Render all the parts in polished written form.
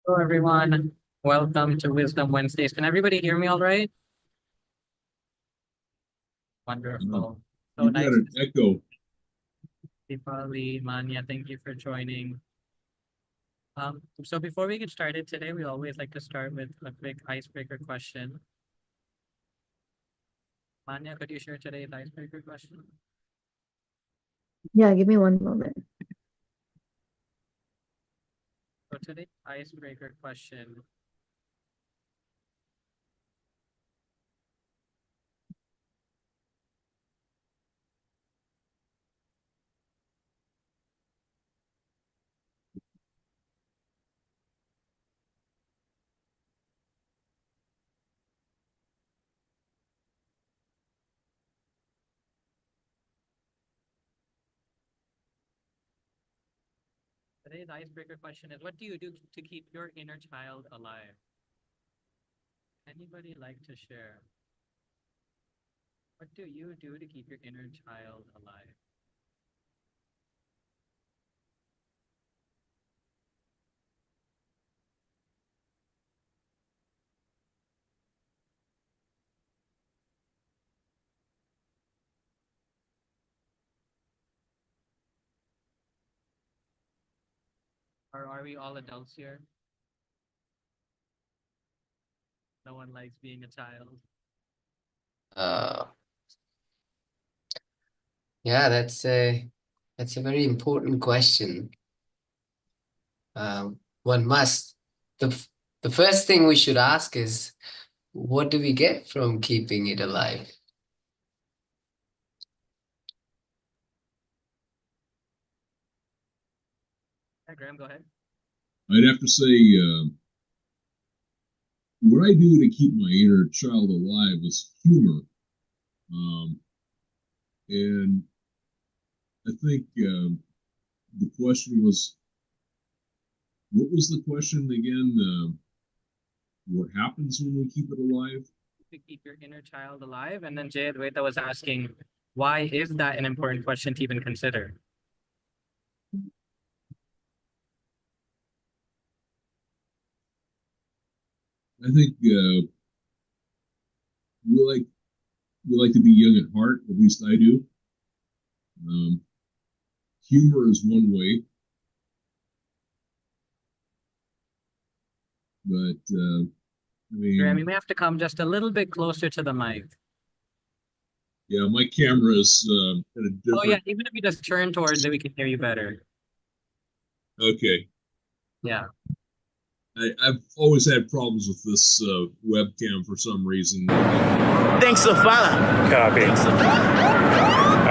Hello, everyone. Welcome to Wisdom Wednesdays. Can everybody hear me all right? No, Wonderful. So you've got nice an to see echo. you, Deepali, Manya. Thank you for joining. So before we get started today, we always like to start with a quick icebreaker question. Manya, could you share today's icebreaker question? Yeah, give me one moment. So today's icebreaker question. Today's icebreaker question is, what do you do to keep your inner child alive? Anybody like to share? What do you do to keep your inner child alive? Or are we all adults here? No one likes being a child. Uh, yeah, that's a very important question. One must the first thing we should ask is, what do we get from keeping it alive? Yeah, Graham, go ahead. I'd have to say, what I do to keep my inner child alive is humor. Um, and I think the question was, what was the question again? What happens when we keep it alive? To keep your inner child alive. And then Jayadvaita was asking, why is that an important question to even consider? I think we like we like to be young at heart. At least I do. Um, Humor is one way, but Graham, you may have to come just a little bit closer to the mic. yeah, my camera is at a Oh yeah, different. even if you just turn towards it, we can hear you better. Okay. Yeah. I've always had problems with this webcam for some reason. Thanks for following. Copy. All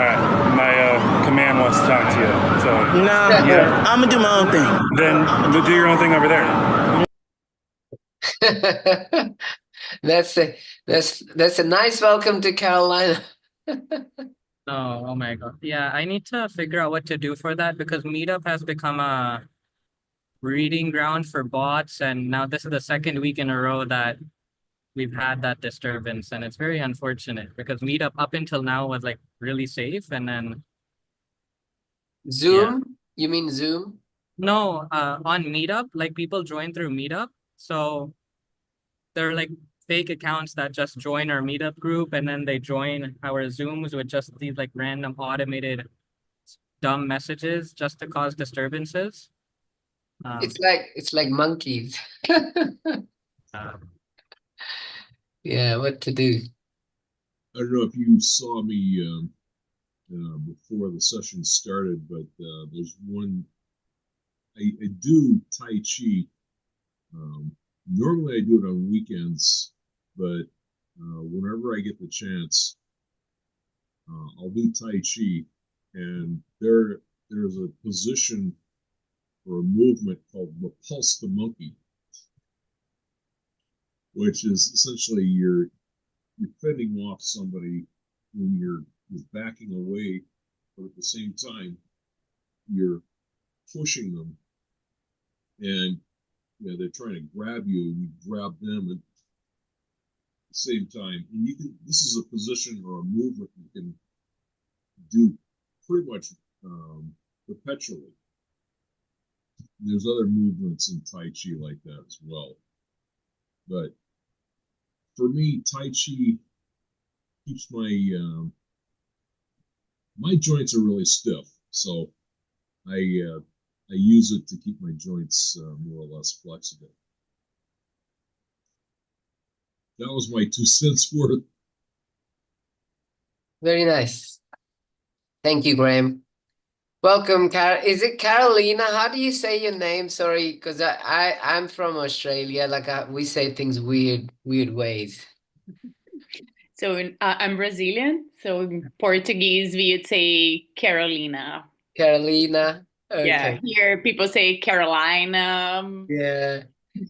right, my command wants to talk to you. So Nah, yeah, I'm gonna do my own thing. then do your own thing over there. That's a nice welcome to Carolina. No, oh my God. Yeah, I need to figure out what to do for that because Meetup has become a breeding ground for bots. And now this is the second week in a row that we've had that disturbance. And it's very unfortunate because Meetup up until now was like really safe. And then, Zoom? You mean Zoom? no, on Meetup, like people join through Meetup. So they're like fake accounts that just join our Meetup group and then they join our Zooms with just these like random automated dumb messages just to cause disturbances. It's like monkeys. Uh, Yeah, what to do? I don't know if you saw me before the session started, but there's one. I do Tai Chi. Normally I do it on weekends, but whenever I get the chance, I'll do Tai Chi. And there's a position or a movement called repulse the monkey, which is essentially you're fending off somebody when you're backing away, but at the same time you're pushing them, and they're trying to grab you, and you grab them at the same time. And you can this is a position or a movement you can do pretty much perpetually. there's other movements in Tai Chi like that as well. But for me, Tai Chi keeps my joints are really stiff, so I use it to keep my joints more or less flexible. That was my 2 cents worth. Very nice. Thank you, Graham. Welcome, Is it Carolina? How do you say your name? Sorry, because I'm from Australia. Like we say things weird ways. So I'm Brazilian. So in Portuguese, we would say Carolina. Carolina. Yeah, Okay. here people say Carolina. Yeah.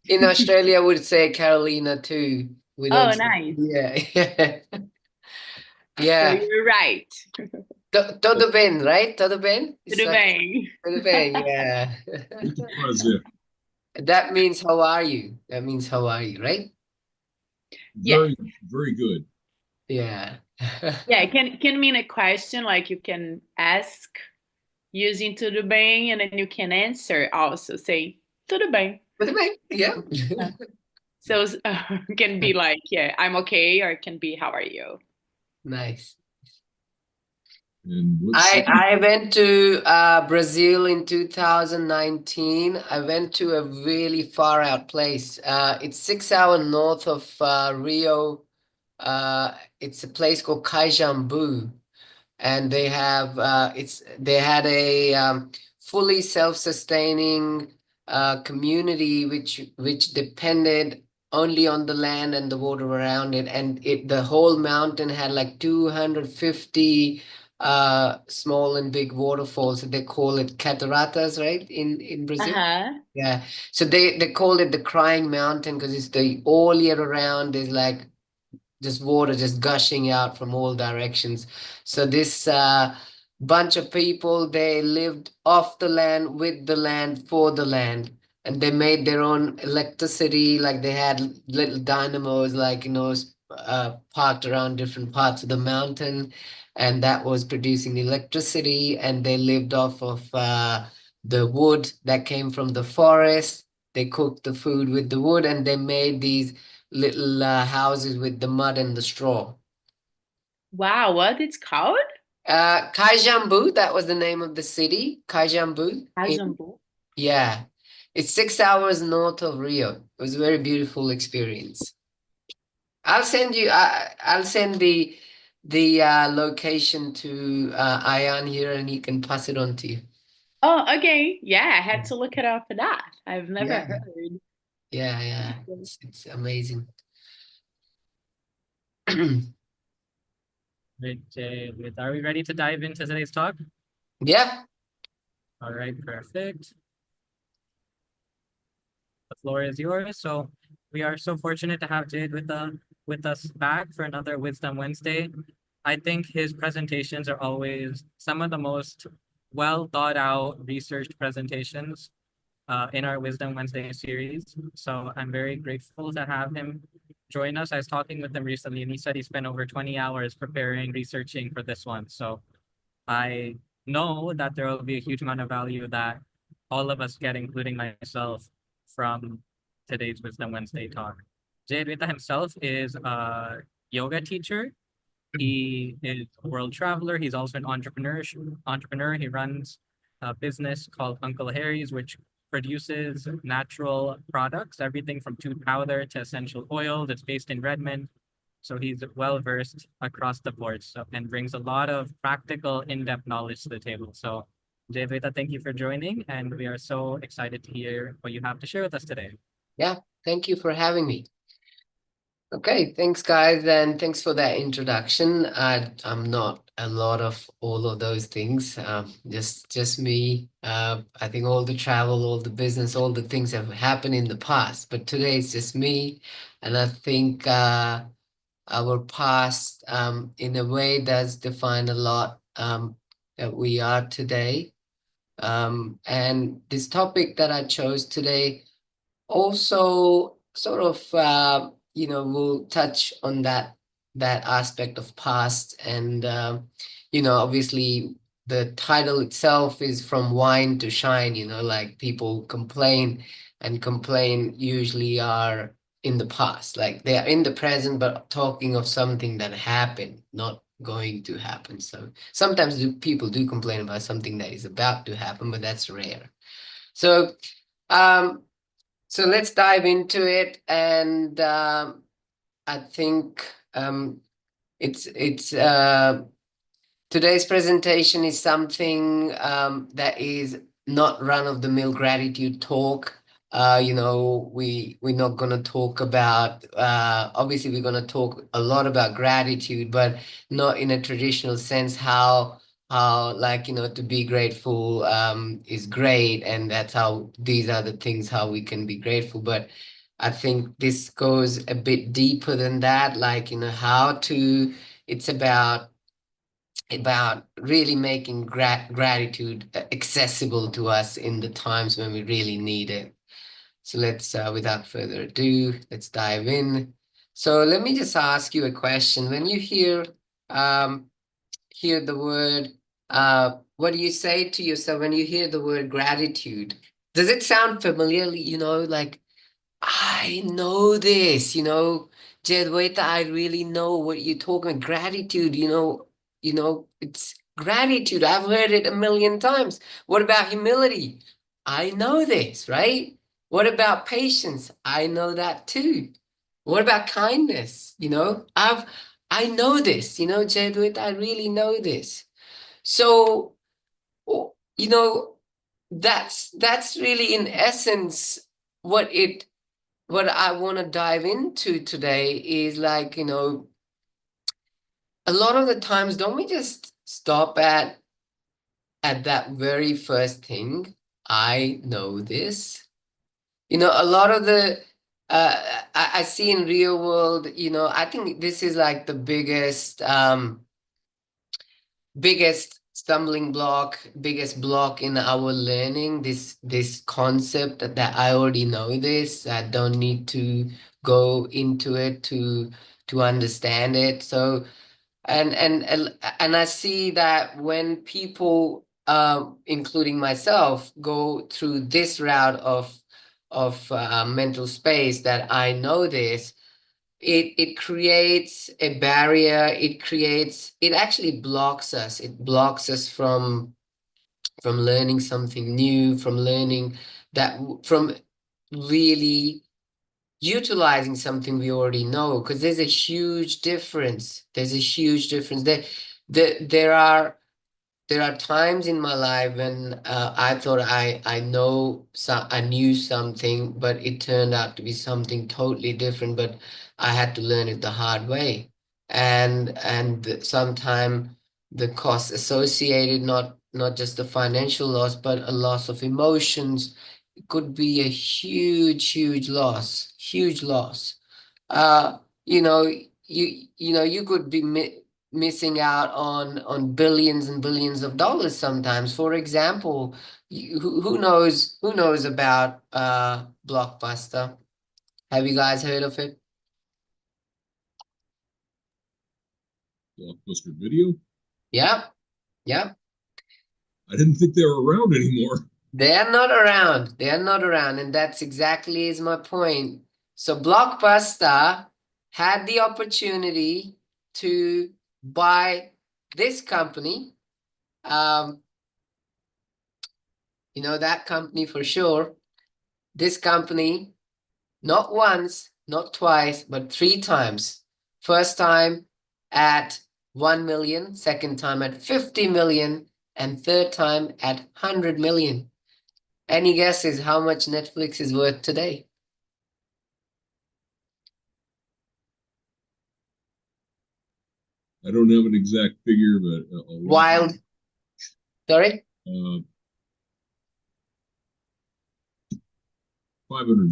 In Australia, we would say Carolina too. We Oh, don't say, nice. yeah. So Yeah. you're right. Todo bem, right? Todo bem? Tudo bem. Todo bem, yeah. Muito prazer. That means how are you? That means how are you, right? Very, very good. Yeah. Yeah, it can mean a question, like you can ask using tudo bem, and then you can answer also, say tudo bem. Todo bem, yeah. So it can be like, yeah, I'm okay, or it can be, how are you? Nice. And I went to Brazil in 2019. I went to a really far out place. It's 6 hours north of Rio. It's a place called Caijambu, and they have they had a fully self-sustaining community which depended only on the land and the water around it, and the whole mountain had like 250 small and big waterfalls. They call it cataratas, right, in Brazil. Yeah, so they call it the crying mountain because it's the all year around. There's like just water just gushing out from all directions. So this bunch of people, they lived off the land, with the land, for the land, and they made their own electricity. Like they had little dynamos, like parked around different parts of the mountain, and that was producing electricity. And they lived off of the wood that came from the forest. They cooked the food with the wood, and they made these little houses with the mud and the straw. Wow, what it's called? Kaijambu, that was the name of the city. Kaijambu. Ajambu. Yeah. It's 6 hours north of Rio. It was a very beautiful experience. I'll send the location to Ayan here, and he can pass it on to you. Oh, okay. Yeah, I had to look it up for that. I've never heard. Yeah. It's amazing. Are we ready to dive into today's talk? Yeah. All right, perfect. The floor is yours. So we are so fortunate to have Jade with us back for another Wisdom Wednesday. I think his presentations are always some of the most well thought out, researched presentations in our Wisdom Wednesday series. So I'm very grateful to have him join us. I was talking with him recently, and he said he spent over 20 hours preparing, researching for this one. So I know that there will be a huge amount of value that all of us get, including myself, from today's Wisdom Wednesday talk. Jayadvaita himself is a yoga teacher. He is a world traveler. He's also an entrepreneur. He runs a business called Uncle Harry's, which produces natural products, everything from tooth powder to essential oils. It's based in Redmond. So he's well versed across the board, and brings a lot of practical, in-depth knowledge to the table. So Jayadvaita, thank you for joining, and we are so excited to hear what you have to share with us today. Yeah, thank you for having me. Okay, thanks guys, and thanks for that introduction. I'm not a lot of all of those things. Just me. I think all the travel, all the business, all the things have happened in the past, but today it's just me, and I think our past in a way does define a lot that we are today. And this topic that I chose today also sort of we'll touch on that aspect of past, and obviously the title itself is from whine to shine, like people complain, and complain usually are in the past, like they are in the present, but talking of something that happened, not going to happen. So sometimes people do complain about something that is about to happen, but that's rare. So um so let's dive into it, and I think it's today's presentation is something that is not run-of-the-mill gratitude talk. We're not gonna talk about, obviously we're gonna talk a lot about gratitude, but not in a traditional sense, how like, to be grateful is great, and that's how these are the things how we can be grateful. But I think this goes a bit deeper than that, like, how to, it's about really making gratitude accessible to us in the times when we really need it. So let's, without further ado, let's dive in. So let me just ask you a question. When you hear the word, what do you say to yourself when you hear the word gratitude? Does it sound familiar? Like, I know this, Jayadvaita, I really know what you're talking about. Gratitude, it's gratitude. I've heard it a million times. What about humility? I know this, right? What about patience? I know that too. What about kindness? I know this, Jayadvaita, I really know this. So, you know, that's really in essence what I want to dive into today is like, a lot of the times, don't we just stop at that very first thing? I know this. A lot of the I see in real world, I think this is like the biggest stumbling block, biggest block in our learning, this concept that I already know this. I don't need to go into it to understand it. So and I see that when people, including myself, go through this route of mental space, that I know this, it creates a barrier. It actually blocks us. It blocks us from learning something new, from learning from really utilizing something we already know, because there's a huge difference. There are times in my life when I thought I knew something, but it turned out to be something totally different. But I had to learn it the hard way, and sometimes the cost associated, not just the financial loss, but a loss of emotions. It could be a huge loss, huge loss. Uh, you know, you could be missing out on billions and billions of dollars sometimes. For example, who knows about Blockbuster? Have you guys heard of it? Blockbuster Video. Yep, yep. I didn't think they were around anymore. They're not around. They're not around, and that's exactly is my point. So Blockbuster had the opportunity to buy this company. That company for sure. This company, not once, not twice, but 3 times. First time at 1 million, second time at 50 million, and third time at 100 million. Any guesses how much Netflix is worth today? I don't have an exact figure, but a lot. Wild. Sorry? 500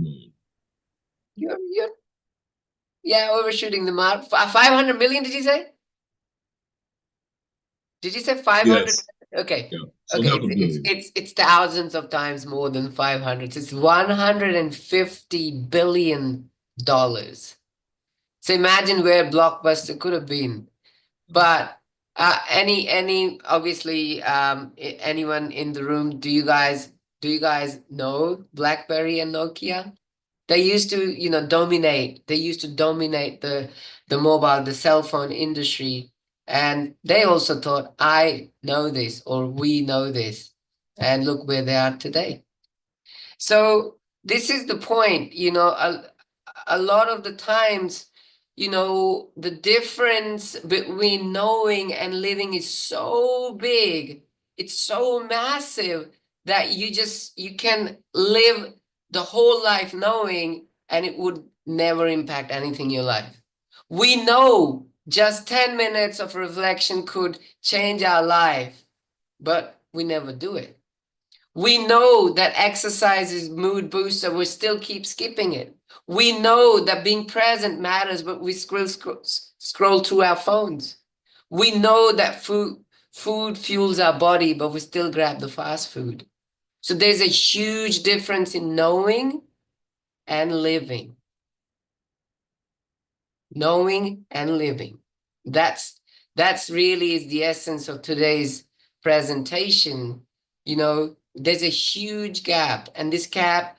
million. You're yeah, overshooting the mark. 500 million, did you say? Did you say 500? Yes. Okay. Yeah. So Okay, half a billion. it's thousands of times more than 500. It's $150 billion. So imagine where Blockbuster could have been. But Any obviously anyone in the room, do you guys know BlackBerry and Nokia? They used to, dominate. They used to dominate the mobile, the cell phone industry. And they also thought, I know this, or we know this. And look where they are today. So this is the point, a lot of the times, the difference between knowing and living is so big, it's so massive that you can live the whole life knowing and it would never impact anything in your life. We know just 10 minutes of reflection could change our life, but we never do it. We know that exercise is mood booster, we still keep skipping it. We know that being present matters, but we scroll through our phones. We know that food fuels our body, but we still grab the fast food. So there's a huge difference in knowing and living. Knowing and living. That's really is the essence of today's presentation. There's a huge gap, and this gap,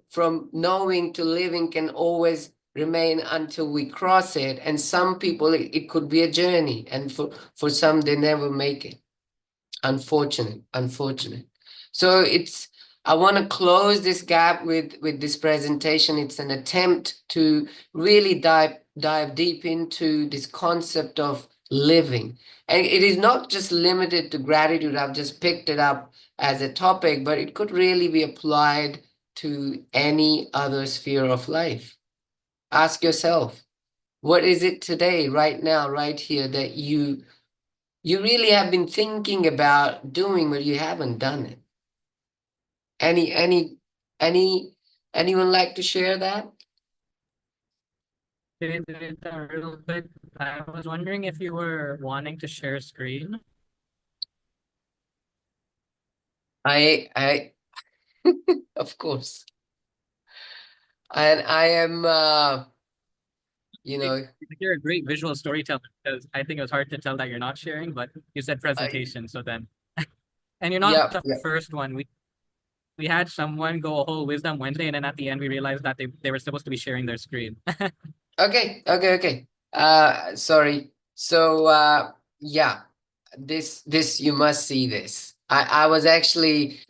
from knowing to living can always remain until we cross it. And some people, it could be a journey, and for some, they never make it. Unfortunate. So I want to close this gap with this presentation. It's an attempt to really dive deep into this concept of living. And it is not just limited to gratitude. I've just picked it up as a topic, but it could really be applied to any other sphere of life. Ask yourself, what is it today, right now, right here, that you really have been thinking about doing, but you haven't done it? Any anyone like to share that? Jayadvaita, real quick, I was wondering if you were wanting to share screen. I of course. And I am You're a great visual storyteller because I think it was hard to tell that you're not sharing, but you said presentation, so then, and you're not yeah, the first one. We had someone go a whole Wisdom Wednesday, and then at the end we realized that they were supposed to be sharing their screen. okay. Sorry. So yeah, this you must see this. I was actually,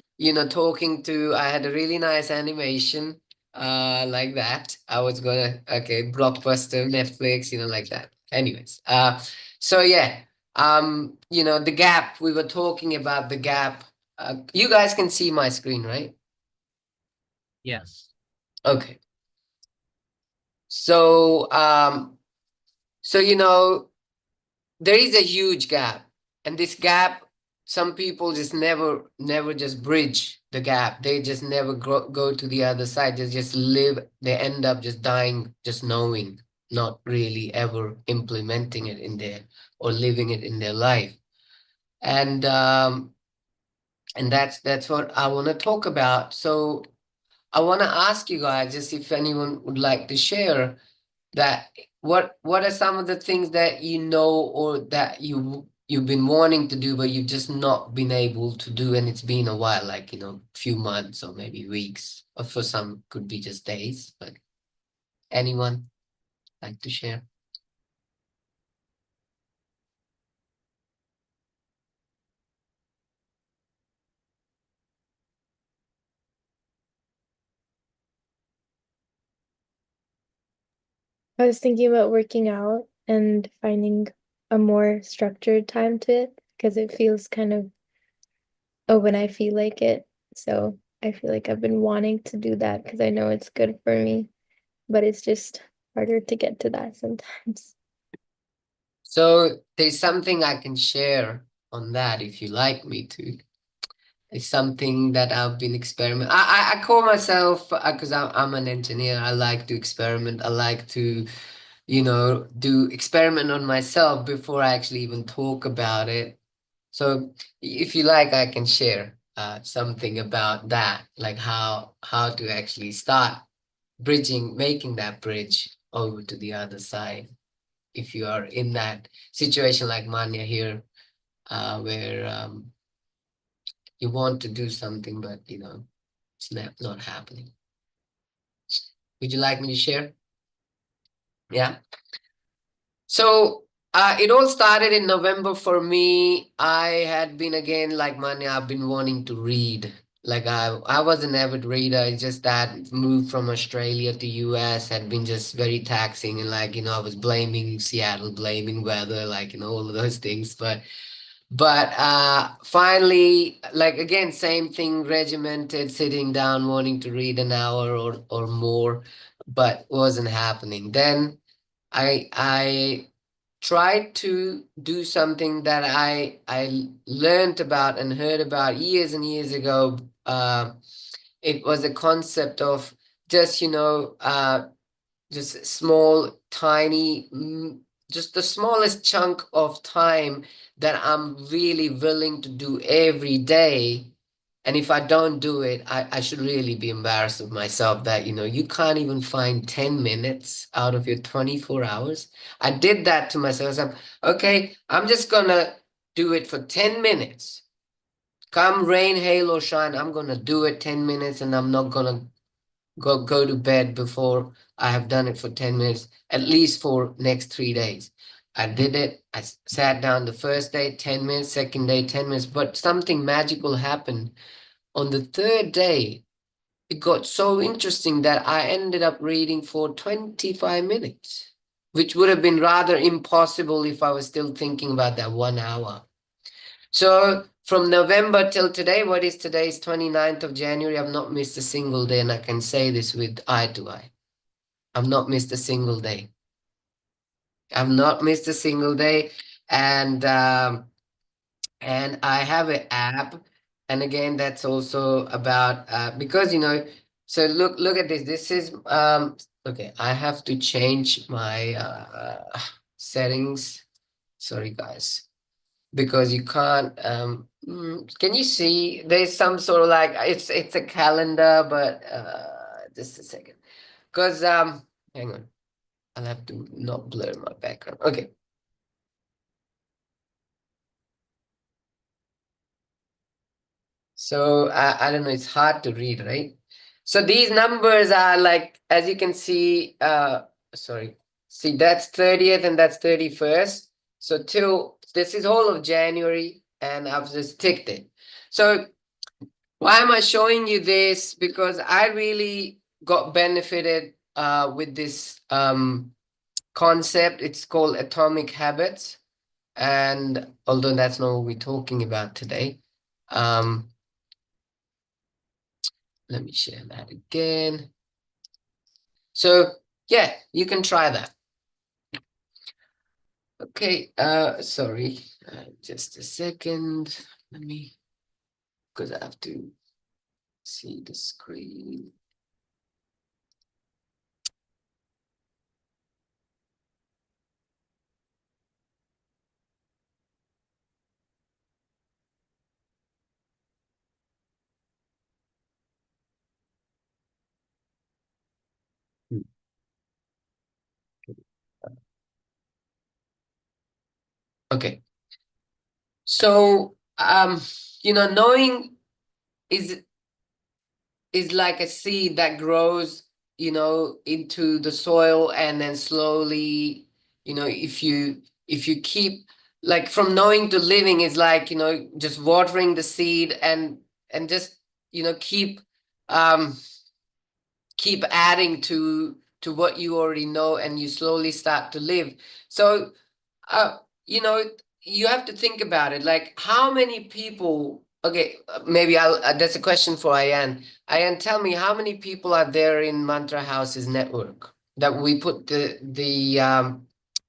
talking to, I had a really nice animation like that. I was gonna, okay, Blockbuster, Netflix, like that. Anyways, so yeah, the gap, we were talking about the gap. You guys can see my screen, right? Yes. Okay. So there is a huge gap, and this gap, some people just never just bridge the gap. They just never go to the other side. They just live, they end up just dying, just knowing, not really ever implementing it in their, or living it in their life. And that's what I want to talk about. So I want to ask you guys, just if anyone would like to share that, what are some of the things that or that you've been wanting to do, but you've just not been able to do, and it's been a while, like, few months or maybe weeks, or for some could be just days, but anyone like to share? I was thinking about working out and finding a more structured time to it because it feels kind of, oh, when I feel like it. So I feel like I've been wanting to do that because I know it's good for me, but it's just harder to get to that sometimes. So there's something I can share on that if you like me to. It's something that I've been experimenting. I call myself, because I'm an engineer, I like to experiment. I like to, do experiment on myself before I actually even talk about it. So if you like, I can share something about that, like how to actually start making that bridge over to the other side. if you are in that situation like Manya here, where you want to do something, but it's not happening. Would you like me to share? Yeah. So it all started in November for me. I had been, again, like Manya, I've been wanting to read. Like I was an avid reader. It's just that move from Australia to US had been just very taxing, and I was blaming Seattle, blaming weather, all of those things. But finally, again, same thing, regimented, sitting down, wanting to read an hour or more, but wasn't happening. Then I tried to do something that I learned about and heard about years and years ago. It was a concept of just just small, tiny, just the smallest chunk of time that I'm really willing to do every day. And if I don't do it, I should really be embarrassed of myself that, you can't even find 10 minutes out of your 24 hours. I did that to myself. So okay, I'm just gonna do it for 10 minutes. Come rain, hail, or shine, I'm gonna do it 10 minutes, and I'm not gonna go to bed before I have done it for 10 minutes, at least for next 3 days. I did it. I sat down the first day, 10 minutes, second day, 10 minutes, but something magical happened. On the third day, it got so interesting that I ended up reading for 25 minutes, which would have been rather impossible if I was still thinking about that 1 hour. So from November till today, what is today's 29th of January, I've not missed a single day, and I can say this with eye to eye. I've not missed a single day. I've not missed a single day. And I have an app. And again, that's also about because so look at this. This is okay, I have to change my settings. Sorry guys. Because you can't can you see there's some sort of it's a calendar, but just a second, because hang on, I'll have to not blur my background. Okay, so I don't know, it's hard to read, right? So these numbers are as you can see, sorry, see, that's 30th and that's 31st. So till this is whole of January, and I've just ticked it. So why am I showing you this? Because I really got benefited with this concept. It's called atomic habits. And although that's not what we're talking about today, let me share that again. So yeah, you can try that. Okay, sorry, just a second. Let me, because I have to see the screen. Okay. So knowing is like a seed that grows, into the soil, and then slowly, if you keep, from knowing to living is just watering the seed, and just keep um keep adding to what you already know, and you slowly start to live. So uh you know you have to think about it, how many people, okay, maybe I'll that's a question for Ayan. Ayan, tell me, how many people are there in Mantra House's network that we put the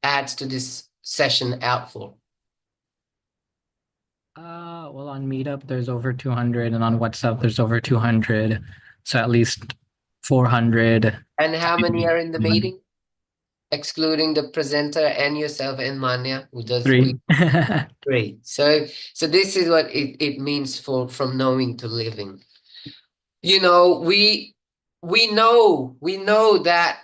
ads to this session out for? Well, on Meetup, there's over 200, and on WhatsApp, there's over 200. So at least 400. And how many are in the meeting, excluding the presenter and yourself and Manya, who does Three. Great. So this is what it means from knowing to living. We know that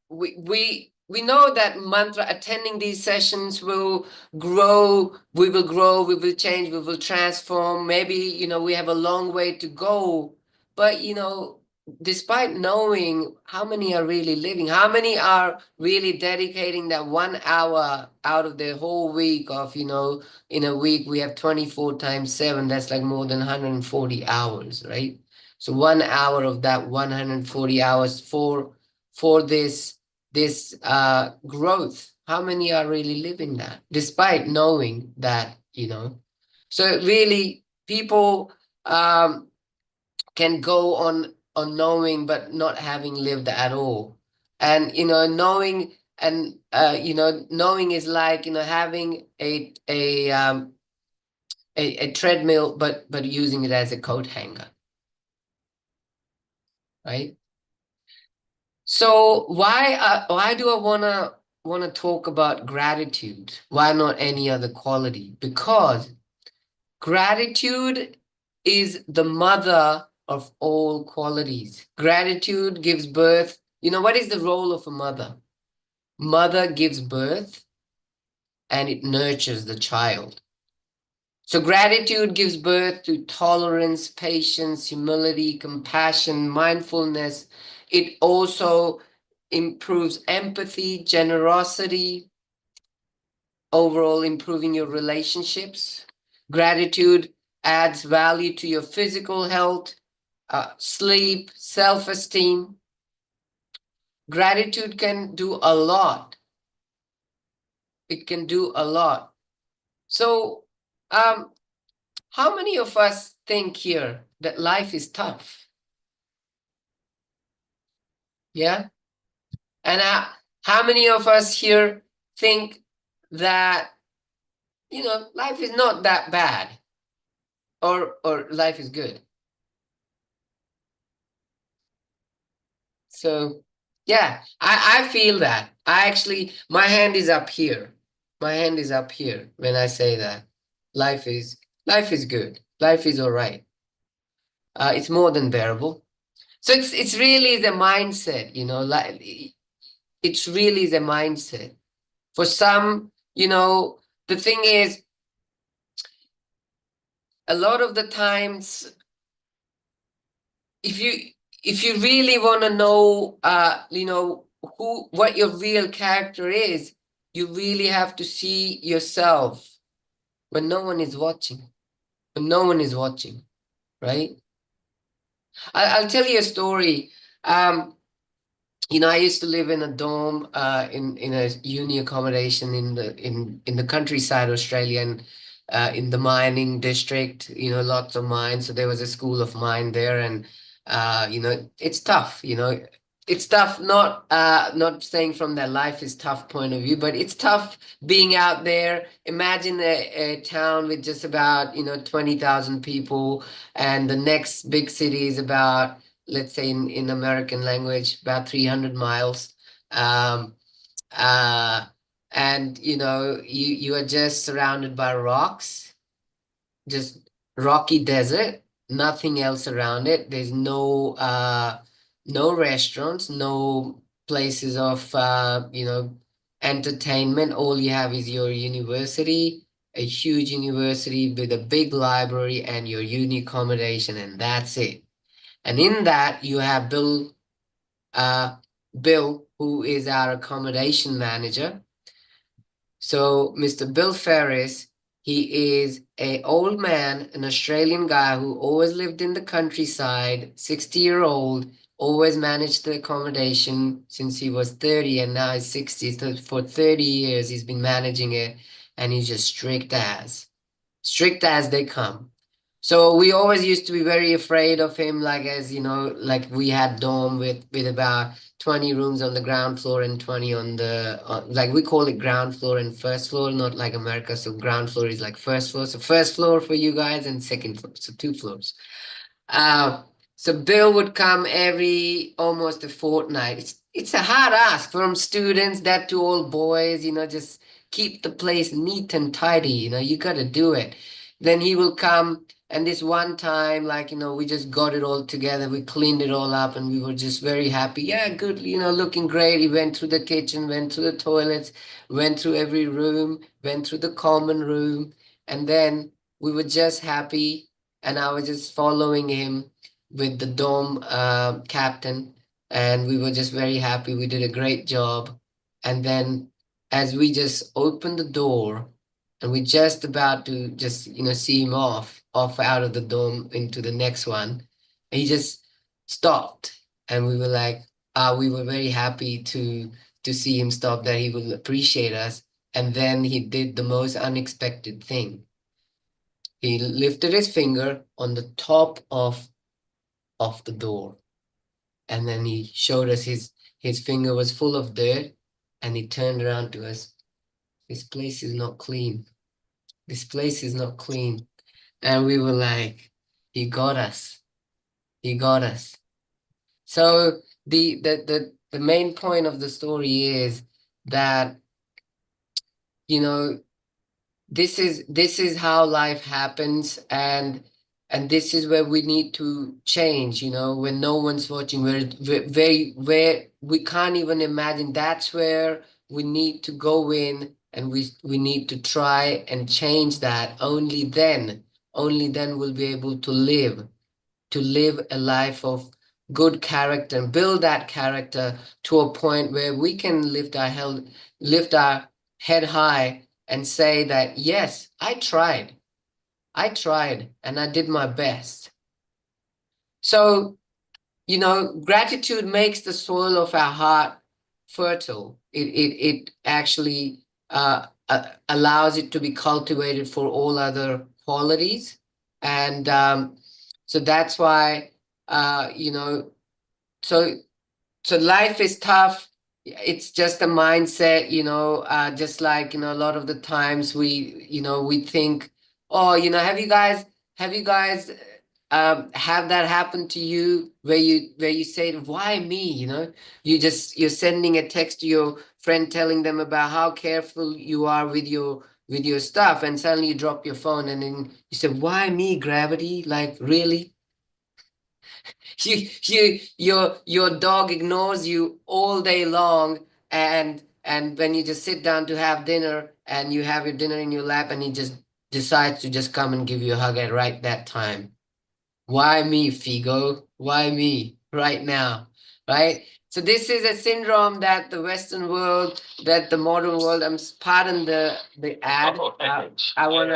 we we know that mantra, attending these sessions will grow, we will change, we will transform. Maybe, you know, we have a long way to go, but, you know, despite knowing how many are really living, how many are really dedicating that 1 hour out of the whole week of, you know, in a week we have 24 times 7, that's like more than 140 hours, right? So 1 hour of that 140 hours for this growth, how many are really living that despite knowing that, you know? So really people can go on knowing but not having lived at all. And you know, knowing and you know, knowing is like, you know, having a treadmill but using it as a coat hanger, right? So why do I wanna talk about gratitude? Why not any other quality? Because gratitude is the mother of all qualities. Gratitude gives birth. You know, what is the role of a mother? Mother gives birth and it nurtures the child. So gratitude gives birth to tolerance, patience, humility, compassion, mindfulness. It also improves empathy, generosity, overall improving your relationships. Gratitude adds value to your physical health, sleep, self-esteem. Gratitude can do a lot. It can do a lot. So, how many of us think here that life is tough? Yeah. And how many of us here think that, you know, life is not that bad, or life is good? So yeah, I feel that. I actually, my hand is up here. My hand is up here when I say that. Life is good. Life is all right. It's more than bearable. So it's really the mindset, you know, like it's really the mindset. For some, you know, the thing is, a lot of the times, if you really want to know, you know, what your real character is, you really have to see yourself when no one is watching. When no one is watching, right? I'll tell you a story. You know, I used to live in a dorm, in a uni accommodation in the countryside, Australia, and in the mining district. You know, lots of mines. So there was a school of mine there, and you know, it's tough. You know, it's tough. Not saying from that life is tough point of view, but it's tough being out there. Imagine a town with just about, you know, 20,000 people, and the next big city is about, let's say in American language, about 300 miles. Um, uh, and you know, you are just surrounded by rocks, just rocky desert, nothing else around it. There's no restaurants, no places of you know, entertainment. All you have is your university, a huge university with a big library and your uni accommodation, and that's it. And in that, you have Bill, who is our accommodation manager. So Mr. Bill Ferris, he is an old man, an Australian guy who always lived in the countryside, 60-year-old, always managed the accommodation since he was 30 and now he's 60. So for 30 years, he's been managing it, and he's just strict as they come. So we always used to be very afraid of him, like, as you know, like we had dorm with about 20 rooms on the ground floor and 20 on the like we call it ground floor and first floor, not like America. So ground floor is like first floor. So first floor for you guys and second floor. So 2 floors. Uh, so Bill would come every almost a fortnight. It's a hard ask from students, that to all boys, you know, just keep the place neat and tidy, you know, you got to do it. Then he will come And this one time, like, we just got it all together. We cleaned it all up and we were just very happy. Yeah, good, looking great. He went through the kitchen, went through the toilets, went through every room, went through the common room. And then we were just happy. And I was just following him with the dome captain. And we were just very happy. We did a great job. And then as we just opened the door, and we're just about to just see him off out of the dome into the next one, and he just stopped, and we were like, we were very happy to see him stop, that he will appreciate us. And then he did the most unexpected thing. He lifted his finger on the top of the door, and then he showed us his finger was full of dirt, and he turned around to us. This place is not clean. This place is not clean. And we were like, he got us. He got us. So the main point of the story is that, this is how life happens, and this is where we need to change, when no one's watching, where we can't even imagine. That's where we need to go in, and we need to try and change that. Only then we'll be able to live a life of good character and build that character to a point where we can lift our head high and say that, yes, I tried and I did my best. So, gratitude makes the soil of our heart fertile. It actually allows it to be cultivated for all other qualities. And so that's why, so life is tough. It's just a mindset, just like, a lot of the times we think, oh, have you guys have that happen to you, where you say, why me? You're sending a text to your friend telling them about how careful you are with your stuff, and suddenly you drop your phone, and then you say, why me, gravity? Like, really? Your dog ignores you all day long, and when you just sit down to have dinner, and you have your dinner in your lap, and he just decides to just come and give you a hug at right that time. Why me, Figo? Why me right now? Right? So this is a syndrome that the Western world, that the modern world, pardon the ad. I want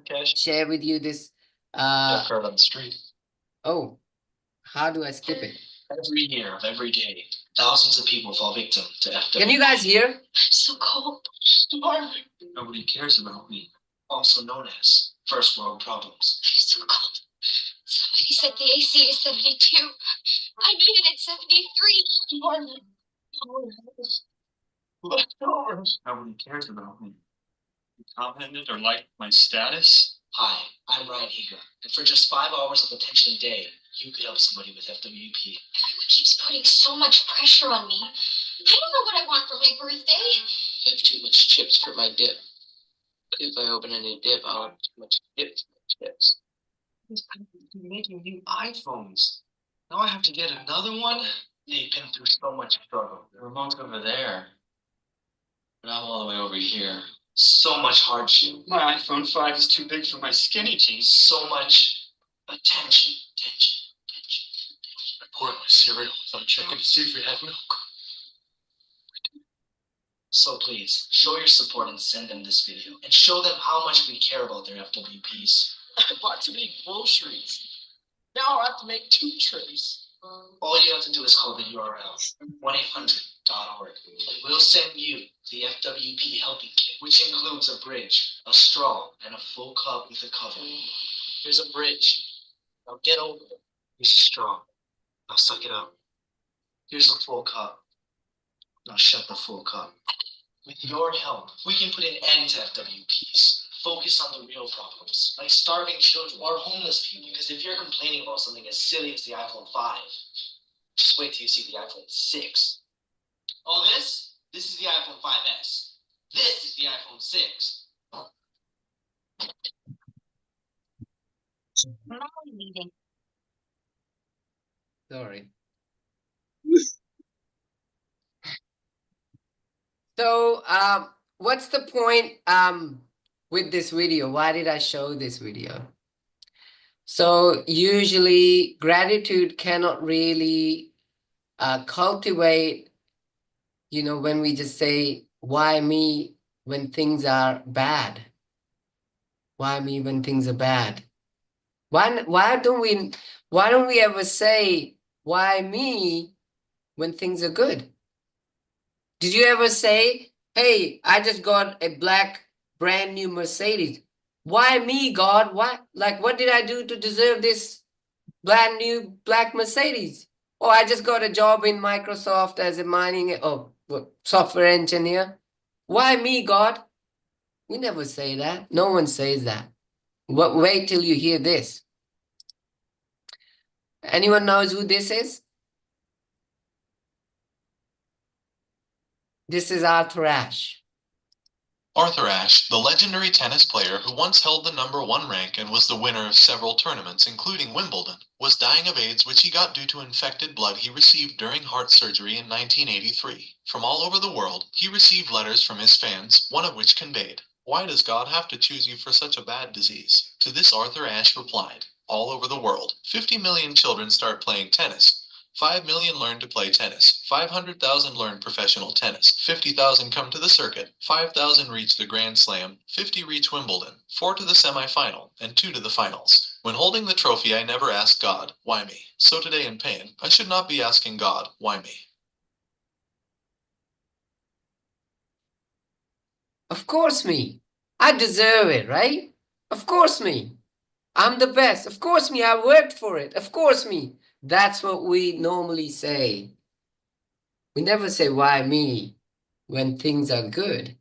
to share with you this. Occurred on the street. Oh, how do I skip it? Every year, every day, thousands of people fall victim to FW. Can you guys hear? So cold. Starving. Nobody cares about me. Also known as first world problems. So cold. Somebody said the AC is 72. I need it at 73. Leftovers. Nobody cares about me. You commented or liked my status? Hi, I'm Ryan Higa, and for just 5 hours of attention a day, you could help somebody with FWP. Everyone keeps putting so much pressure on me. I don't know what I want for my birthday. I have too much chips for my dip. If I open a new dip, I'll have too much chips for my chips. These companies are making new iPhones. Now I have to get another one? They've been through so much struggle. The remote's over there. But I'm all the way over here. So much hardship. My iPhone 5 is too big for my skinny jeans. So much attention. I poured my cereal without checking to see if we had milk. So please, show your support and send them this video. And show them how much we care about their FWPs. I bought too many groceries. Now I have to make 2 trips. All you have to do is call the URL, 1-800.org, and we'll send you the FWP helping kit, which includes a bridge, a straw, and a full cup with a cover. Here's a bridge. Now get over it. Here's a straw. Now suck it up. Here's a full cup. Now shut the full cup. With your help, we can put an end to FWPs. Focus on the real problems, like starving children or homeless people. Because if you're complaining about something as silly as the iPhone 5, just wait till you see the iPhone 6. Oh, this is the iPhone 5S. This is the iPhone 6. Sorry. So, what's the point with this video? Why did I show this video? So usually gratitude cannot really cultivate, when we just say, why me when things are bad? Why me when things are bad? Why don't we ever say, why me when things are good? Did you ever say, hey, I just got a black brand new Mercedes. Why me, God? Why? Like, what did I do to deserve this brand new black Mercedes? Oh, I just got a job in Microsoft as a software engineer. Why me, God? We never say that. No one says that. Wait till you hear this. Anyone knows who this is? This is Arthur Ashe. Arthur Ashe, the legendary tennis player who once held the #1 rank and was the winner of several tournaments, including Wimbledon, was dying of AIDS, which he got due to infected blood he received during heart surgery in 1983. From all over the world, he received letters from his fans, one of which conveyed, "Why does God have to choose you for such a bad disease?" To this Arthur Ashe replied, "All over the world, 50 million children start playing tennis. 5 million learn to play tennis, 500,000 learn professional tennis, 50,000 come to the circuit, 5,000 reach the Grand Slam, 50 reach Wimbledon, 4 to the semi-final, and 2 to the finals. When holding the trophy, I never asked God, why me? So today in pain, I should not be asking God, why me?" Of course me. I deserve it, right? Of course me. I'm the best. Of course me. I worked for it. Of course me. That's what we normally say. We never say, why me, when things are good.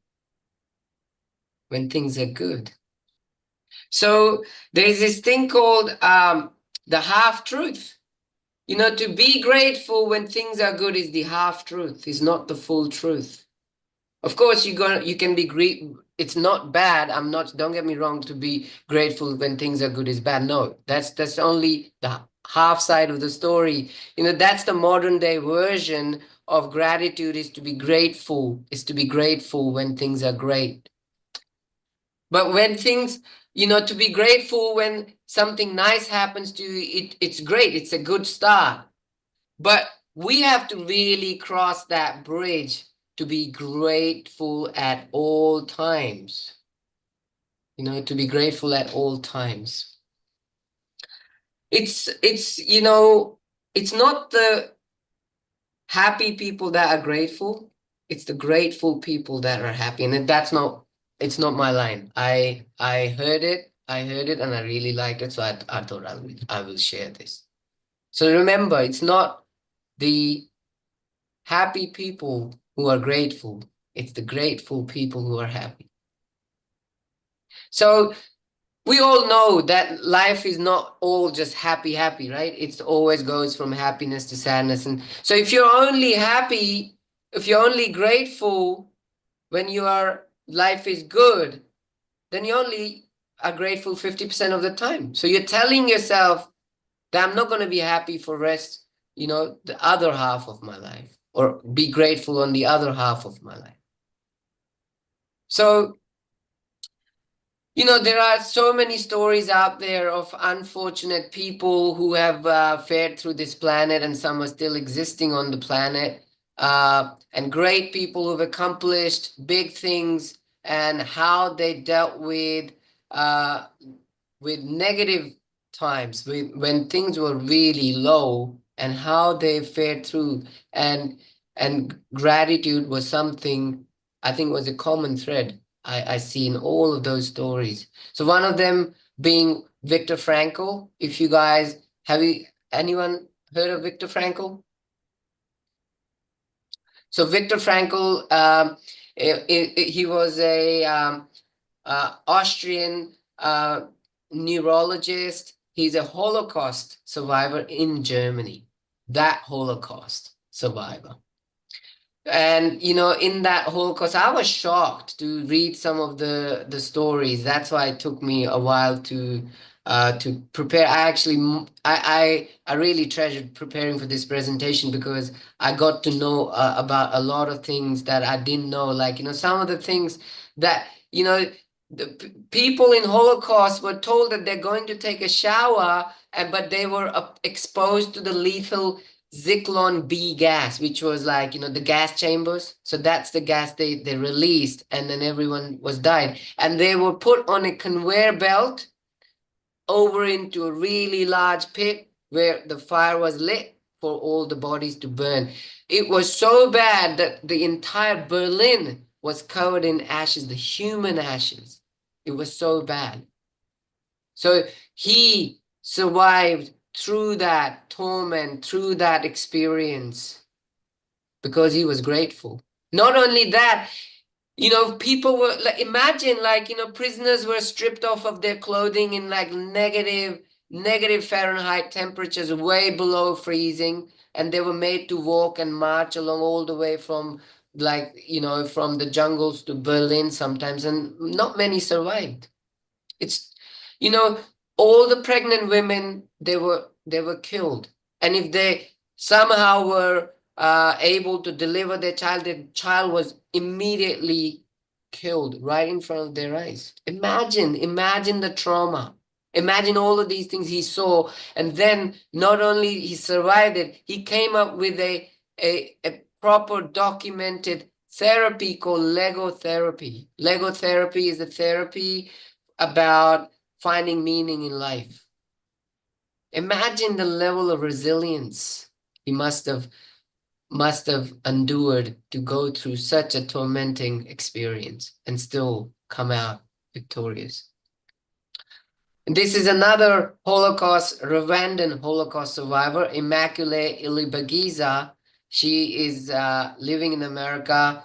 When things are good. So there's this thing called the half-truth. To be grateful when things are good is the half-truth, is not the full truth. Of course, you can be great. It's not bad. Don't get me wrong, to be grateful when things are good is bad. No, that's only the half side of the story. That's the modern day version of gratitude, is to be grateful, when things are great. But when things, to be grateful when something nice happens to you, it's great. It's a good start. But we have to really cross that bridge to be grateful at all times. To be grateful at all times. It's not the happy people that are grateful. It's the grateful people that are happy. And it's not my line. I heard it and I really liked it. So I thought I will share this. So remember, it's not the happy people who are grateful. It's the grateful people who are happy. So we all know that life is not all just happy, right? It always goes from happiness to sadness. And so if you're only happy, if you're only grateful when your life is good, then you only are grateful 50% of the time. So you're telling yourself that I'm not going to be happy for the other half of my life, or be grateful on the other half of my life. So, there are so many stories out there of unfortunate people who have fared through this planet, and some are still existing on the planet, and great people who've accomplished big things, and how they dealt with negative times, when things were really low, and how they fared through. And gratitude was something, I think, was a common thread I see in all of those stories. So one of them being Viktor Frankl. If you guys anyone heard of Viktor Frankl? So Viktor Frankl, he was a Austrian neurologist. He's a Holocaust survivor in Germany. That Holocaust survivor. And in that Holocaust, I was shocked to read some of the stories. That's why it took me a while to prepare. I actually I really treasured preparing for this presentation because I got to know about a lot of things that I didn't know. Like some of the things that the people in Holocaust were told that they're going to take a shower, but they were exposed to the lethal Zyklon B gas, which was like, the gas chambers. So that's the gas they released, and then everyone was died. And they were put on a conveyor belt over into a really large pit where the fire was lit for all the bodies to burn. It was so bad that the entire Berlin was covered in ashes, the human ashes. It was so bad. So he survived through that torment, through that experience, because he was grateful. Not only that, people were like, imagine like, prisoners were stripped off of their clothing in like negative Fahrenheit temperatures, way below freezing, and they were made to walk and march along all the way from like, from the jungles to Berlin sometimes, and not many survived. It's, you know, all the pregnant women, they were killed. And if they somehow were able to deliver their child was immediately killed right in front of their eyes. Imagine the trauma. Imagine all of these things he saw. And then not only he survived it, he came up with a proper documented therapy called Lego therapy. Lego therapy is a therapy about finding meaning in life. Imagine the level of resilience he must have endured to go through such a tormenting experience and still come out victorious. And this is another Rwandan Holocaust survivor, Immaculée Ilibagiza. She is living in America.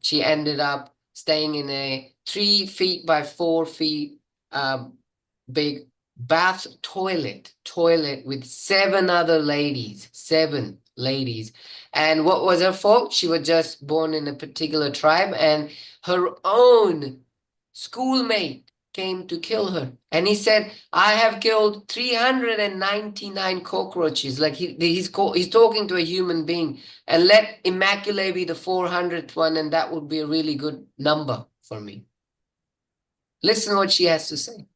She ended up staying in a 3 feet by 4 feet big bath toilet with 7 other ladies. 7 ladies. And what was her fault? She was just born in a particular tribe, and her own schoolmate came to kill her. And he said, I have killed 399 cockroaches. Like he's talking to a human being, and let Immaculée be the 400th one, and that would be a really good number for me. Listen what she has to say.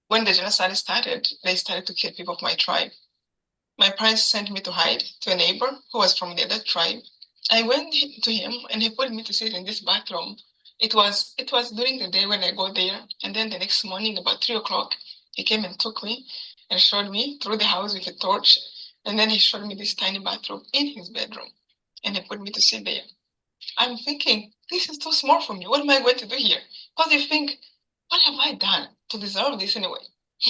When the genocide started, they started to kill people of my tribe. My parents sent me to hide to a neighbor who was from the other tribe. I went to him and he put me to sit in this bathroom. It was during the day when I got there, and then the next morning about 3 o'clock, he came and took me and showed me through the house with a torch, and then he showed me this tiny bathroom in his bedroom, and he put me to sit there. I'm thinking, this is too small for me. What am I going to do here? Because you think, what have I done to deserve this anyway?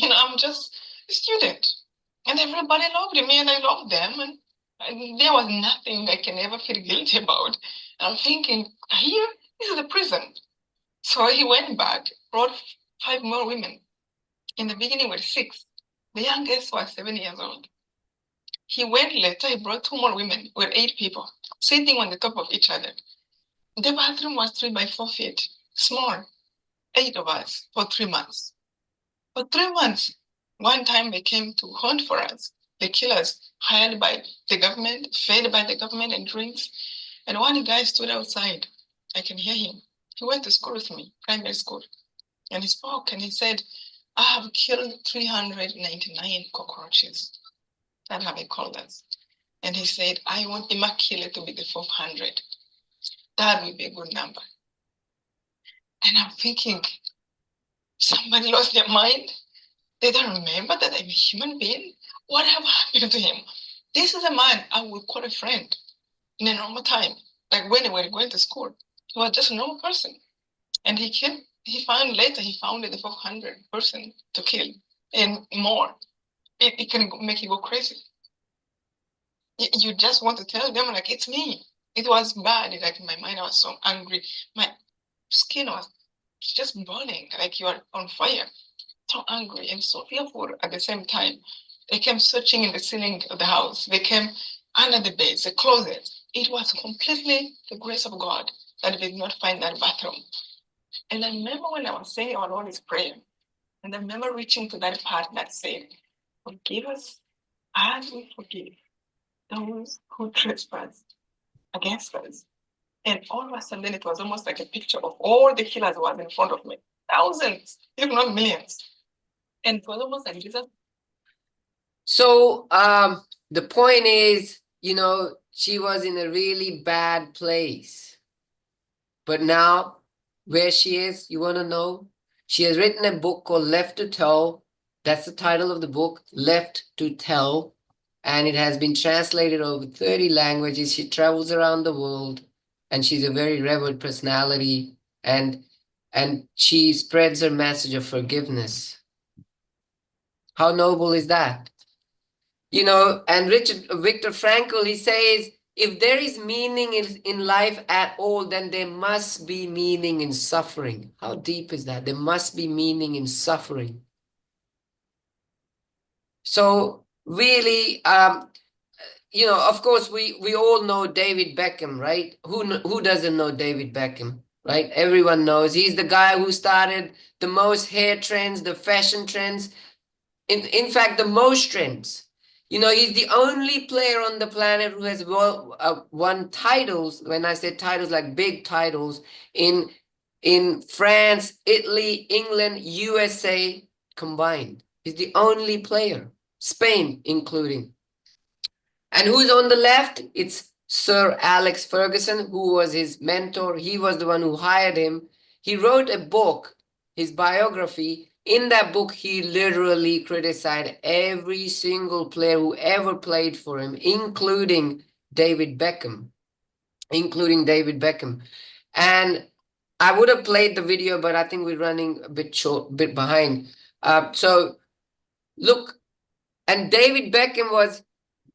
I'm just a student. And everybody loved me and I loved them. And there was nothing I can ever feel guilty about. And I'm thinking, here, this is a prison. So he went back, brought 5 more women. In the beginning were 6. The youngest was 7 years old. He went later, he brought 2 more women, were 8 people, sitting on the top of each other. The bathroom was 3 by 4 feet, small, 8 of us for 3 months. For 3 months, one time they came to hunt for us. The killers hired by the government, fed by the government and drinks. And one guy stood outside. I can hear him. He went to school with me, primary school. And he spoke and he said, I have killed 399 cockroaches. That's how they called us. And he said, I want Immaculée to be the 400. That would be a good number. And I'm thinking, somebody lost their mind. They don't remember that I'm a human being. What have happened to him? This is a man I would call a friend in a normal time. Like when we were going to school, he was just a normal person. And he found the 400 person to kill and more. It can make you go crazy. You just want to tell them like, it's me. It was bad. Like in my mind, I was so angry. My skin was just burning, like you are on fire. So angry and so fearful at the same time. They came searching in the ceiling of the house. They came under the beds, the closet. It was completely the grace of God that they did not find that bathroom. And I remember when I was saying our Lord's Prayer, and I remember reaching to that part that said, "Forgive us as we forgive those who trespass against us." And all of a sudden, it was almost like a picture of all the killers was in front of me. Thousands, if not millions. And it was almost like Jesus. So the point is, you know, she was in a really bad place. But now, where she is, you want to know? She has written a book called Left to Tell. That's the title of the book, Left to Tell. And it has been translated over 30 languages. She travels around the world, and she's a very revered personality. And she spreads her message of forgiveness. How noble is that? You know, and Viktor Frankl, he says, if there is meaning in life at all, then there must be meaning in suffering. How deep is that? There must be meaning in suffering. So really, you know, of course, we all know David Beckham, right? Who doesn't know David Beckham, right? Everyone knows. He's the guy who started the most hair trends, the fashion trends. In fact, the most trends. You know, he's the only player on the planet who has won titles. When I say titles, like big titles in France, Italy, England, USA combined. He's the only player. Spain including. And who's on the left? It's Sir Alex Ferguson, who was his mentor. He was the one who hired him. He wrote a book, his biography. In that book, he literally criticized every single player who ever played for him, including David Beckham. And I would have played the video, but I think we're running a bit short, bit behind. So look, and David Beckham was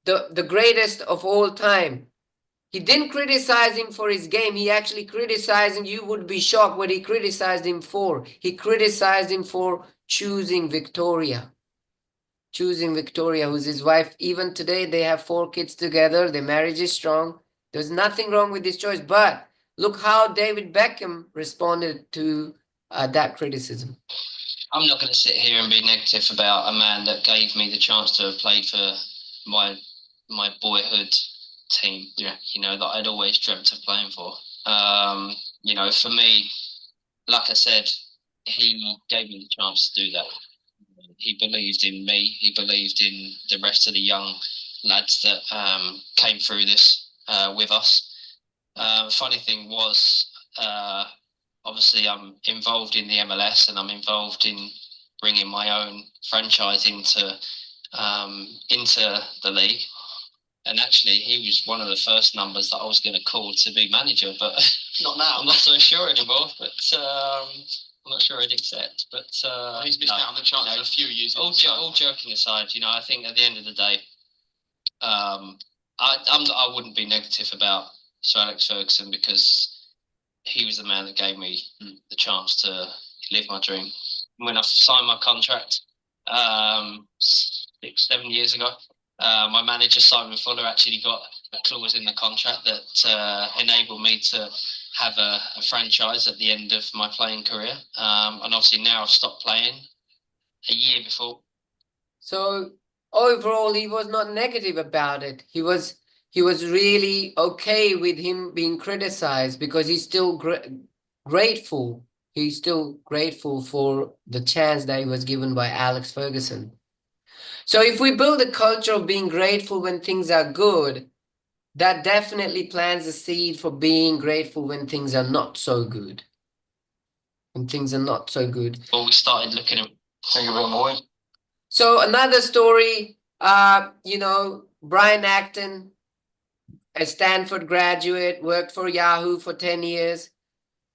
the greatest of all time. He didn't criticize him for his game. He actually criticized him. You would be shocked what he criticized him for. He criticized him for choosing Victoria. Choosing Victoria, who's his wife. Even today, they have 4 kids together. Their marriage is strong. There's nothing wrong with this choice. But look how David Beckham responded to that criticism. I'm not going to sit here and be negative about a man that gave me the chance to play for my boyhood team. Yeah, you know, that I'd always dreamt of playing for. You know, for me, like I said, he gave me the chance to do that. He believed in me. He believed in the rest of the young lads that came through this with us. Funny thing was, obviously, I'm involved in the MLS and I'm involved in bringing my own franchise into the league. And actually, he was one of the first numbers that I was going to call to be manager, but not now. I'm not so sure anymore. But I'm not sure I'd accept. But he's missed out on the chance for a few years. All joking aside, you know, I think at the end of the day, I wouldn't be negative about Sir Alex Ferguson because he was the man that gave me the chance to live my dream. When I signed my contract 6-7 years ago, my manager Simon Fuller actually got a clause in the contract that enabled me to have a franchise at the end of my playing career. And obviously now I've stopped playing a year before. So overall, he was not negative about it. He was really okay with him being criticized because he's still grateful. He's still grateful for the chance that he was given by Alex Ferguson. So if we build a culture of being grateful when things are good, that definitely plants a seed for being grateful when things are not so good. When things are not so good. Well, we started looking at a bit more. So another story, you know, Brian Acton, a Stanford graduate, worked for Yahoo for 10 years.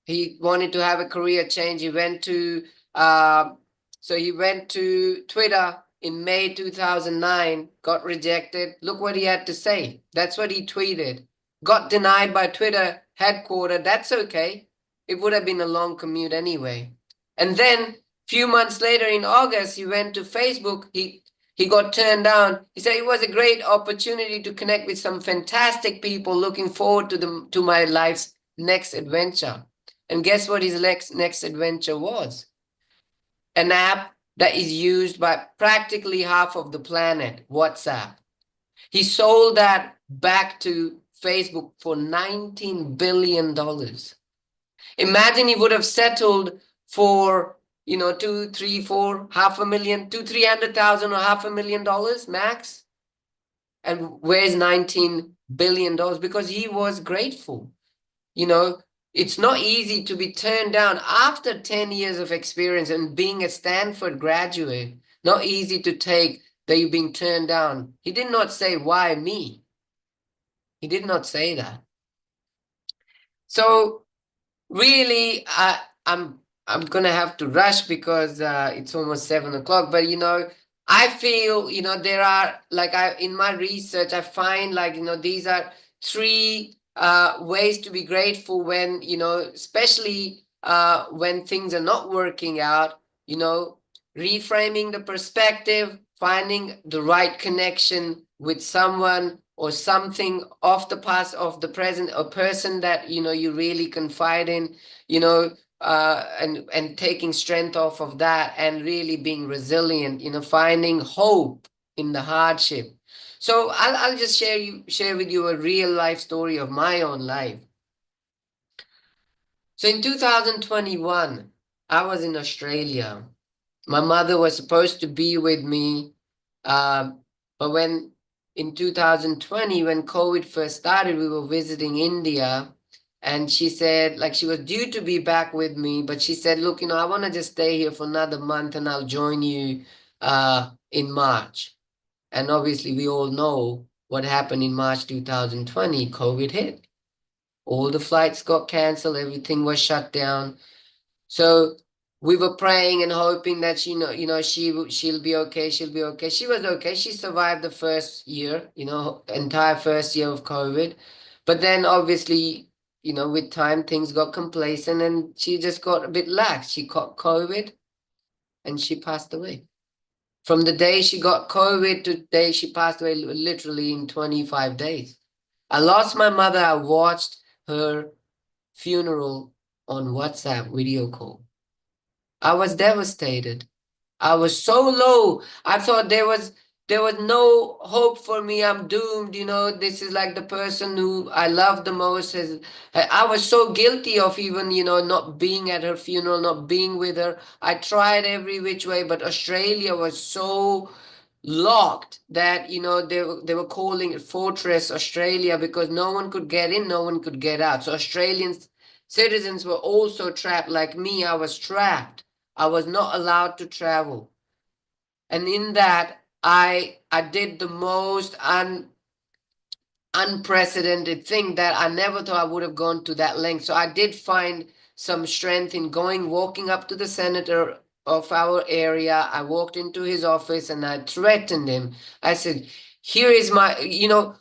He wanted to have a career change. He went to Twitter in May 2009, got rejected. Look what he had to say. That's what he tweeted. got denied by Twitter headquarters. That's okay. It would have been a long commute anyway. And then few months later in August, he went to Facebook. He got turned down. He said it was a great opportunity to connect with some fantastic people. Looking forward to my life's next adventure. And guess what his next adventure was? An app that is used by practically half of the planet, WhatsApp. He sold that back to Facebook for $19 billion. Imagine he would have settled for, you know, 2, 3, 4, half a million, 200,000, 300,000 or $500,000 max. And where's $19 billion? Because he was grateful. You know, it's not easy to be turned down after 10 years of experience and being a Stanford graduate. Not easy to take that you're being turned down. He did not say, why me? He did not say that. So really, I'm gonna have to rush because it's almost 7 o'clock. But you know, I feel, you know, there are, like, in my research I find, like, you know, these are 3 ways to be grateful when, you know, especially when things are not working out. You know, reframing the perspective, finding the right connection with someone or something of the past, of the present, a person that, you know, you really confide in, you know, and taking strength off of that and really being resilient, you know, finding hope in the hardship. So I'll just share with you a real life story of my own life. So in 2021, I was in Australia. My mother was supposed to be with me, but when in 2020, when COVID first started, we were visiting India, and she said, like, she was due to be back with me, but she said, look, you know, I want to just stay here for another month and I'll join you in March. And obviously, we all know what happened in March 2020. COVID hit. All the flights got canceled, everything was shut down. So we were praying and hoping that she'll be okay. She'll be okay. She was okay. She survived the first year, you know, entire first year of COVID. But then obviously, you know, with time things got complacent and she just got a bit lax. She caught COVID and she passed away. From the day she got COVID to the day she passed away, literally in 25 days. I lost my mother. I watched her funeral on WhatsApp video call. I was devastated. I was so low. I thought there was no hope for me. I'm doomed. You know, this is like the person who I love the most. I was so guilty of even, you know, not being at her funeral, not being with her. I tried every which way, but Australia was so locked that, you know, they were calling it Fortress Australia because no one could get in, no one could get out. So Australian citizens were also trapped like me. I was trapped. I was not allowed to travel. And in that, I did the most unprecedented thing that I never thought I would have gone to that length. So I did find some strength in walking up to the senator of our area. I walked into his office and I threatened him. I said, here is my, you know,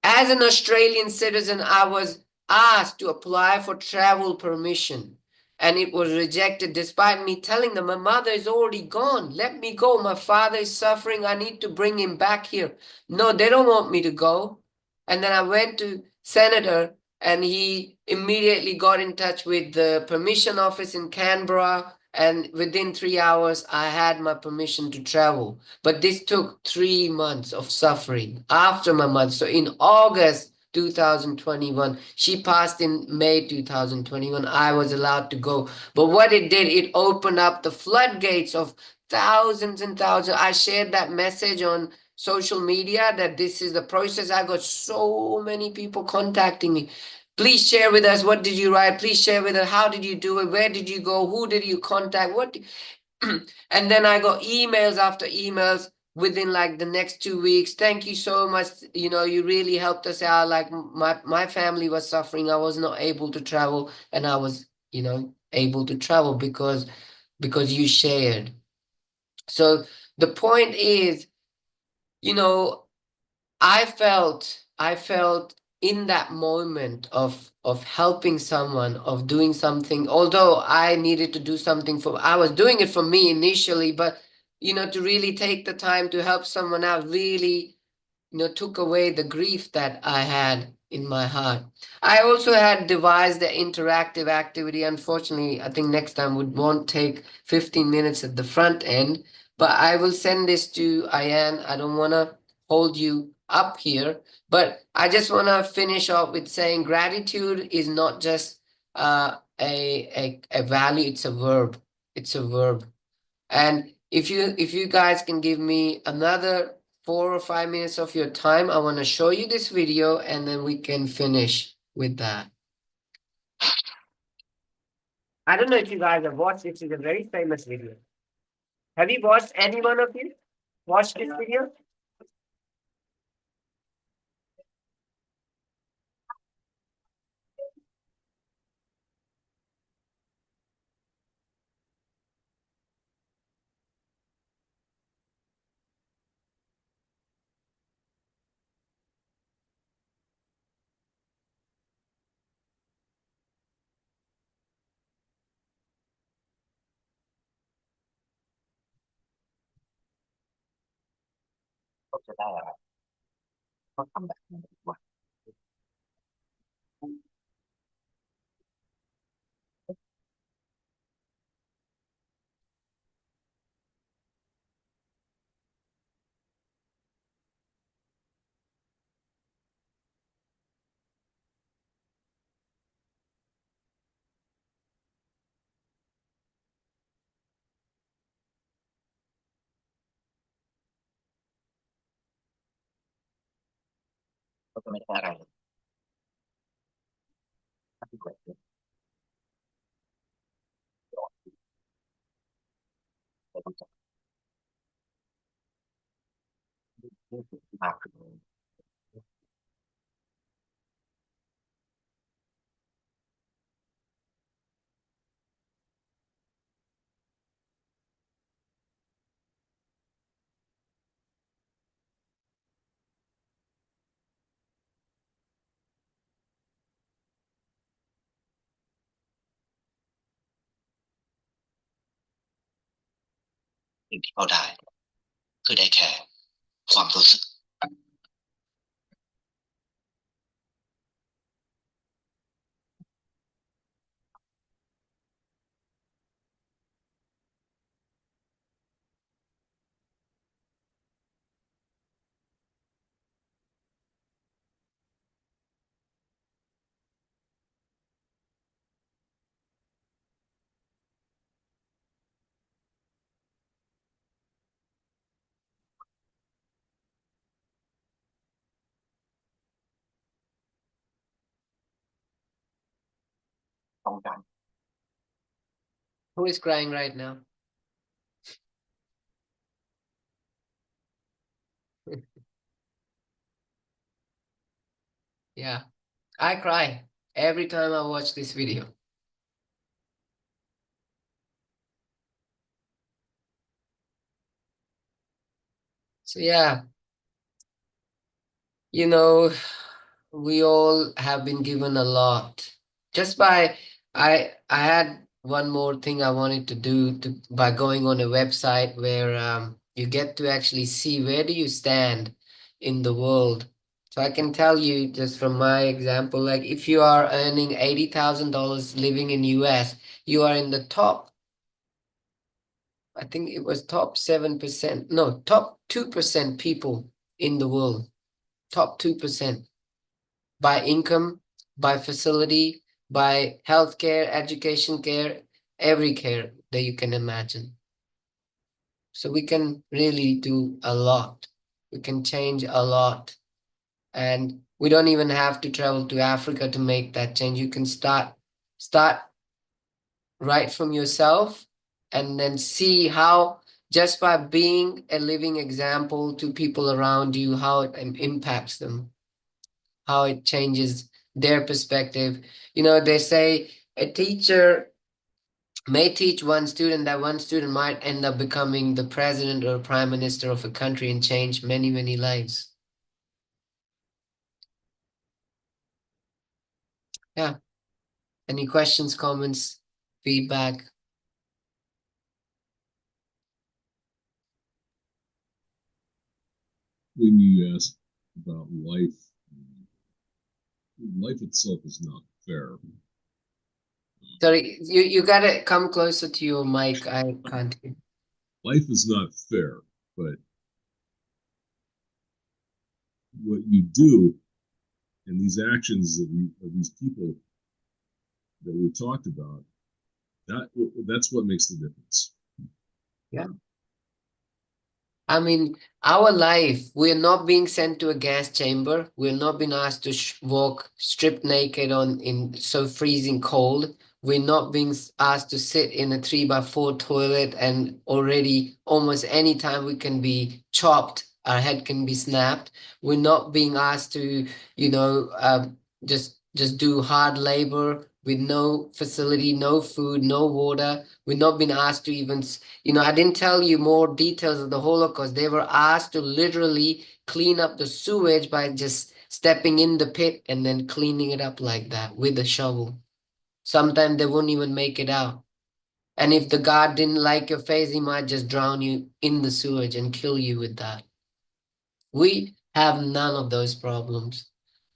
as an Australian citizen, I was asked to apply for travel permission. And it was rejected despite me telling them, my mother is already gone. Let me go. My father is suffering. I need to bring him back here. No, they don't want me to go. And then I went to Senator and he immediately got in touch with the permission office in Canberra. And within 3 hours, I had my permission to travel. But this took 3 months of suffering after my mother. So in August 2021, she passed in May 2021. I was allowed to go. But what it did, it opened up the floodgates of thousands and thousands. I shared that message on social media that this is the process. I got so many people contacting me. Please share with us, what did you write? Please share with us, how did you do it? Where did you go? Who did you contact? And then I got emails after emails within like the next 2 weeks. Thank you so much. You know, you really helped us out. Like my family was suffering. I was not able to travel and I was, you know, able to travel because you shared. So the point is, you know, I felt in that moment of helping someone, of doing something, although I needed to do something I was doing it for me initially, but to really take the time to help someone out really took away the grief that I had in my heart. I also had devised the interactive activity. Unfortunately, I think next time won't take 15 minutes at the front end, but I will send this to Ayan. I don't want to hold you up here, but I just want to finish off with saying gratitude is not just a value, it's a verb. It's a verb. And if you guys can give me another 4 or 5 minutes of your time, I want to show you this video and then we can finish with that. I don't know if you guys have watched this. It's a very famous video. Have you watched, any one of you watched this video? Who is crying right now? Yeah, I cry every time I watch this video. So yeah, we all have been given a lot. Just by I had one more thing I wanted to do by going on a website where you get to actually see where do you stand in the world. So I can tell you just from my example, like if you are earning $80,000 living in US, you are in the top, I think it was top 7%, no, top 2% people in the world, top 2%. By income, by facility, by healthcare, education care, every care that you can imagine. So we can really do a lot. We can change a lot. And we don't even have to travel to Africa to make that change. You can start right from yourself and then see how just by being a living example to people around you, how it impacts them, how it changes their perspective. They say a teacher may teach one student, that one student might end up becoming the president or prime minister of a country and change many, many lives. Yeah. Any questions, comments, feedback? When you ask about life, life itself is not fair. Sorry, you gotta come closer to your mic. I can't hear. Life is not fair, but what you do and these actions of these people that we talked about, that's what makes the difference. Yeah. I mean, our life, we're not being sent to a gas chamber. We're not being asked to walk stripped naked in so freezing cold. We're not being asked to sit in a 3x4 toilet, and already almost any time we can be chopped, our head can be snapped. We're not being asked to, just do hard labor with no facility, no food, no water. We're not being asked to even I didn't tell you more details of the Holocaust. They were asked to literally clean up the sewage by just stepping in the pit and then cleaning it up like that with a shovel. Sometimes they wouldn't even make it out. And if the guard didn't like your face, he might just drown you in the sewage and kill you with that. We have none of those problems.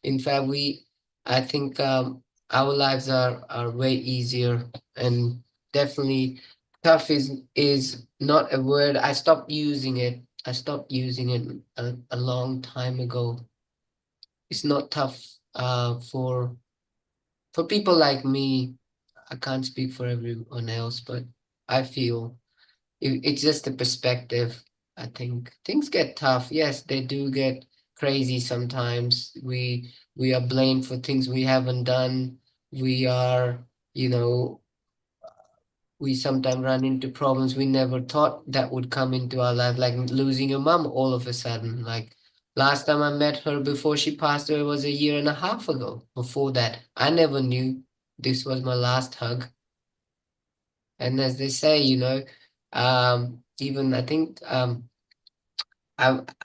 In fact, I think our lives are way easier, and definitely tough is not a word. I stopped using it. I stopped using it a long time ago. It's not tough for people like me. I can't speak for everyone else, but I feel it's just a perspective. I think things get tough. Yes, they do get crazy sometimes. We are blamed for things we haven't done. We are, you know, we sometimes run into problems we never thought that would come into our life, like losing your mom all of a sudden. Like last time I met her before she passed away was a year and a half ago. Before that, I never knew this was my last hug. And as they say, even I think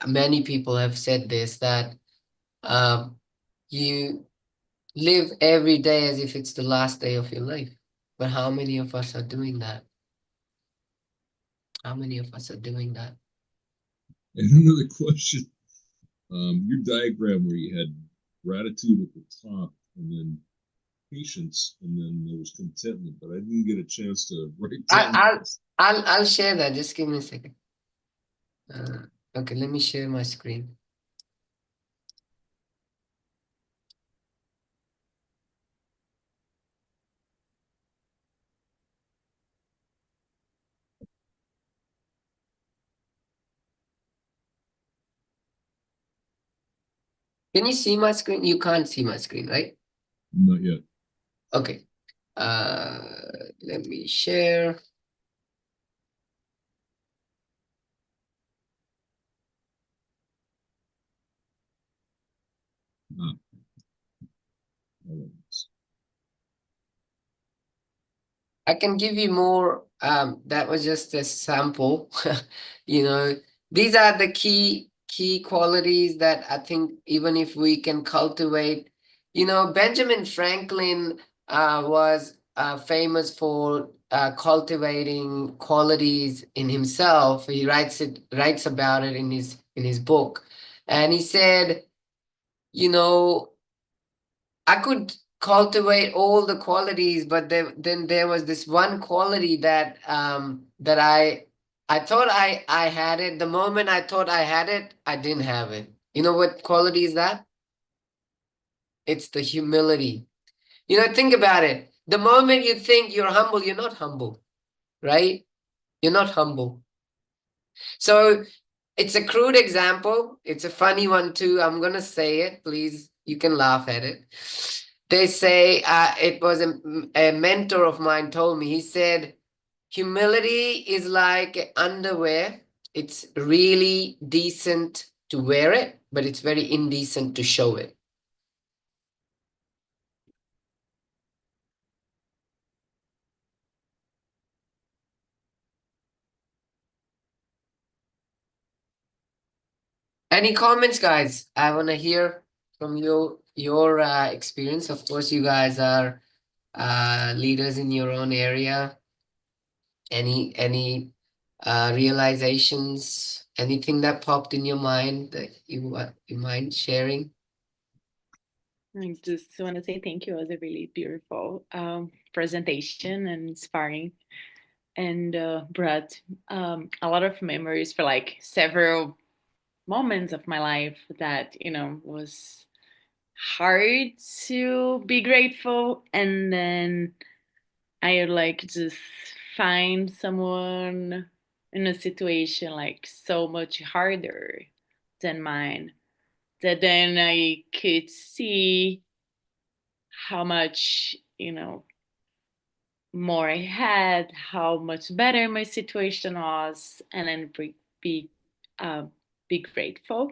many people have said this, that you live every day as if it's the last day of your life. But how many of us are doing that? How many of us are doing that? And another question, your diagram where you had gratitude at the top and then patience and then there was contentment, but I didn't get a chance to write down. I'll share that. Just give me a second. Okay, let me share my screen. Can you see my screen? You can't see my screen, right? Not yet. Okay. Let me share. Ah. I can give you more. That was just a sample. These are the key qualities that I think even if we can cultivate. Benjamin Franklin was famous for cultivating qualities in himself. He writes about it in his book, and he said, I could cultivate all the qualities, but then there was this one quality that I thought I had it. The moment I thought I had it, I didn't have it. You know what quality is that? It's the humility. Think about it. The moment you think you're humble, you're not humble, right? You're not humble. So it's a crude example. It's a funny one too. I'm gonna say it. Please, you can laugh at it. They say it was a mentor of mine told me. He said, humility is like underwear. It's really decent to wear it, but it's very indecent to show it. Any comments, guys? I want to hear from you your experience. Of course, you guys are leaders in your own area. Any realizations, anything that popped in your mind that you mind sharing? I just want to say thank you. It was a really beautiful presentation and inspiring, and brought a lot of memories for like several moments of my life that was hard to be grateful, and then I would like just find someone in a situation like so much harder than mine, that then I could see how much more I had, how much better my situation was, and then be uh, be grateful.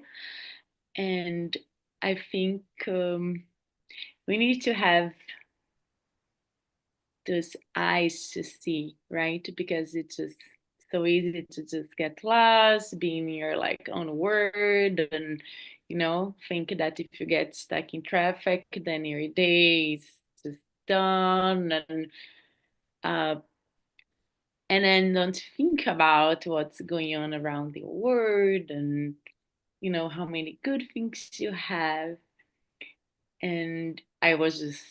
And I think we need to have those eyes to see, right? Because it's just so easy to just get lost, being in your like own word, and think that if you get stuck in traffic, then your day is just done, uh, and then don't think about what's going on around the world, and how many good things you have. And I was just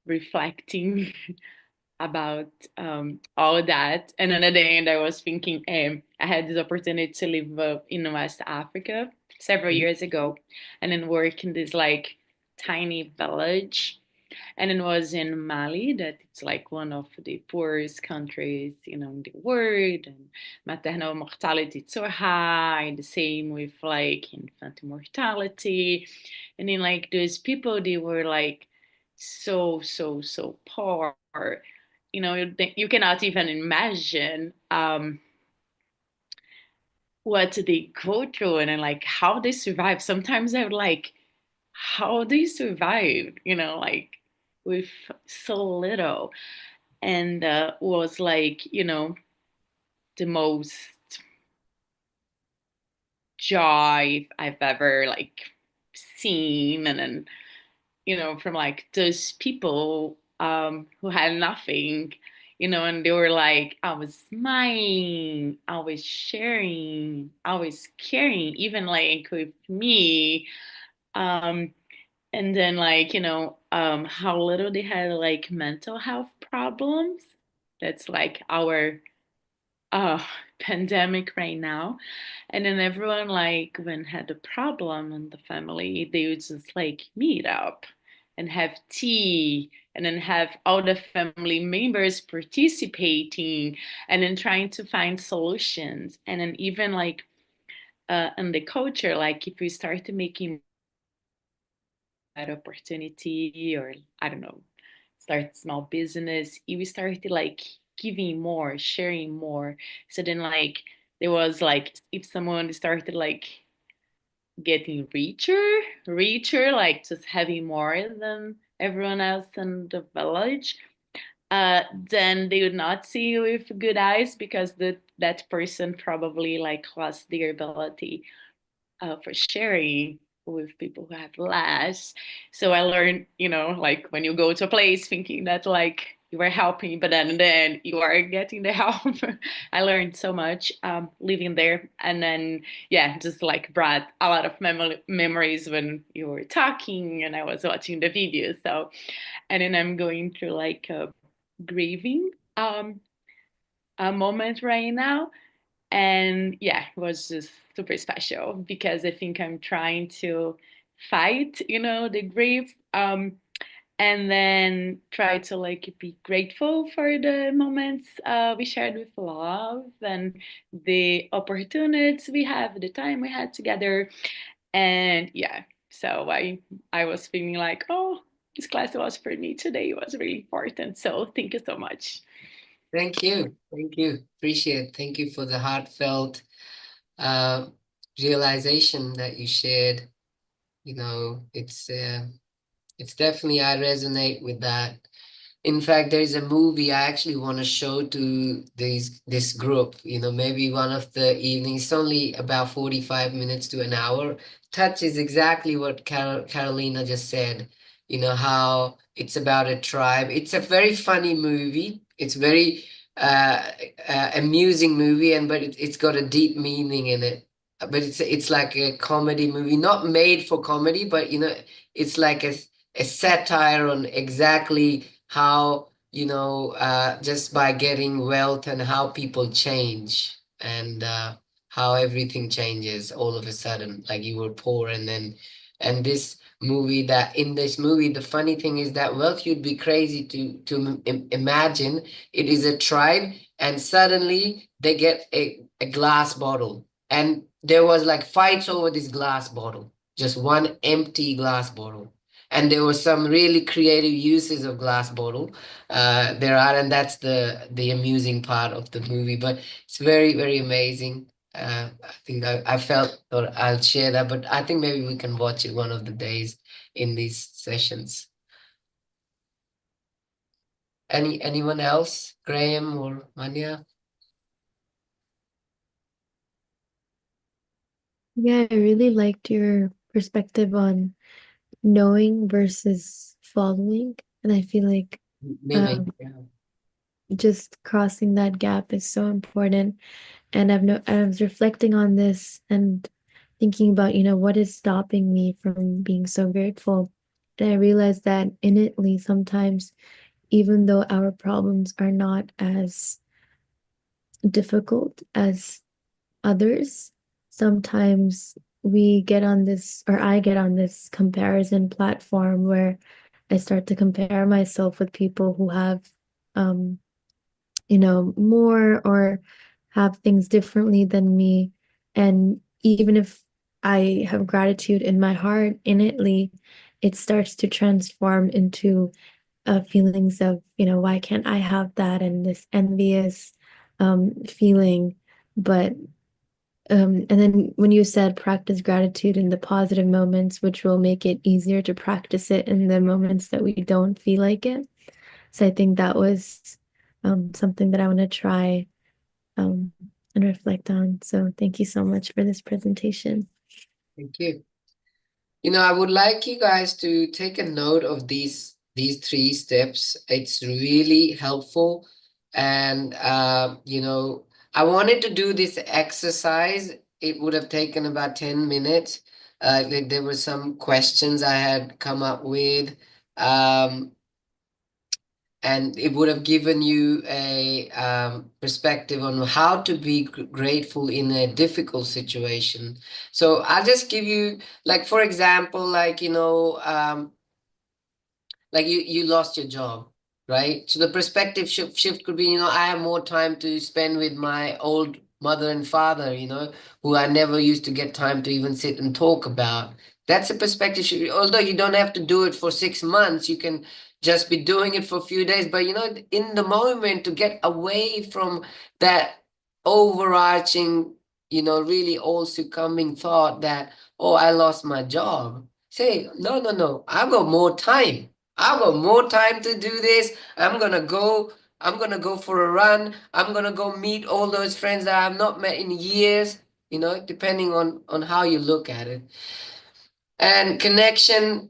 reflecting about all that. And then at the end, I was thinking, I had this opportunity to live in West Africa several years ago, and then work in this like tiny village. And it was in Mali, that it's like one of the poorest countries, in the world, and maternal mortality is so high. The same with like infant mortality, and then like those people, they were like so poor. You cannot even imagine what they go through, and then like how they survive. Sometimes I would like, how they survive, like with so little. And was like, the most joy I've ever like seen. And then, from like those people who had nothing, and they were like, I was smiling, I was sharing, I was caring, even like with me. Um, and then like how little they had like mental health problems. That's like our uh pandemic right now. And then everyone, like when had a problem in the family, they would just like meet up and have tea, and then have all the family members participating, and then trying to find solutions. And then even like in the culture, like if we start making that opportunity, or I don't know, start small business, we started like giving more, sharing more. So then like there was like, if someone started like getting richer, like just having more than everyone else in the village, then they would not see you with good eyes, because that person probably like lost their ability for sharing with people who have less. So I learned, like when you go to a place thinking that like you are helping, but then you are getting the help. I learned so much living there. And then, yeah, just like brought a lot of memories when you were talking and I was watching the video. So, and then I'm going through like a grieving a moment right now. And yeah, it was just super special, because I think I'm trying to fight, the grief, and then try to like be grateful for the moments we shared with love, and the opportunities we have, the time we had together. And yeah, so I was feeling like, oh, this class was for me today. It was really important. So thank you so much. Thank you. Thank you. Appreciate it. Thank you for the heartfelt uh, realization that you shared. It's definitely, I resonate with that. In fact, there is a movie I actually want to show to this group, maybe one of the evenings. It's only about 45 minutes to an hour. Touches exactly what Carolina just said. you know, how it's about a tribe. It's a very funny movie. It's very amusing movie, and but it's got a deep meaning in it. But it's like a comedy movie, not made for comedy, but you know, it's like a satire on exactly how, you know, just by getting wealth and how people change, and how everything changes all of a sudden. Like you were poor, and then, and this movie, that in this movie, the funny thing is that wealth, you'd be crazy to imagine it is a tribe, and suddenly they get a glass bottle, and there was like fights over this glass bottle, just one empty glass bottle. And there were some really creative uses of glass bottle there are, and that's the amusing part of the movie. But it's very, very amazing. I think I felt, or I'll share that, but I think maybe we can watch it one of the days in these sessions. Anyone else? Graham or Manya? Yeah, I really liked your perspective on knowing versus following. And I feel like Living. Yeah. just crossing that gap is so important. And I was reflecting on this and thinking about, what is stopping me from being so grateful. And I realized that innately, sometimes, even though our problems are not as difficult as others, sometimes we get on this, or I get on this comparison platform where I start to compare myself with people who have, um, more or have things differently than me. And even if I have gratitude in my heart innately, it starts to transform into feelings of, why can't I have that? And this envious feeling. But and then when you said practice gratitude in the positive moments, which will make it easier to practice it in the moments that we don't feel like it. So I think that was something that I want to try um, and reflect on. So thank you so much for this presentation. Thank you. I would like you guys to take a note of these 3 steps. It's really helpful. And I wanted to do this exercise. It would have taken about 10 minutes. There were some questions I had come up with. And it would have given you a perspective on how to be grateful in a difficult situation. So I'll just give you, like, for example, like, like you lost your job, right? So the perspective shift could be, I have more time to spend with my old mother and father, who I never used to get time to even sit and talk about. That's a perspective shift. Although you don't have to do it for 6 months, you can just be doing it for a few days. But in the moment, to get away from that overarching, really all succumbing thought that, oh, I lost my job. Say, no, no, no, I've got more time. I've got more time to do this. I'm gonna go for a run. I'm gonna go meet all those friends that I've not met in years, depending on how you look at it. And connection,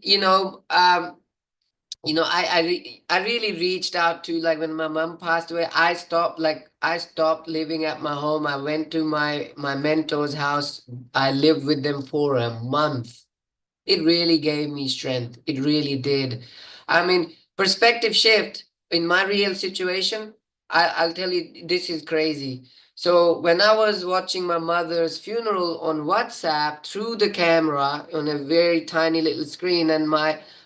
I really reached out to, like, when my mom passed away, I stopped living at my home. I went to my mentor's house. I lived with them for a month. It really gave me strength. It really did. I mean, perspective shift in my real situation. I'll tell you, this is crazy. So when I was watching my mother's funeral on WhatsApp through the camera on a very tiny little screen, and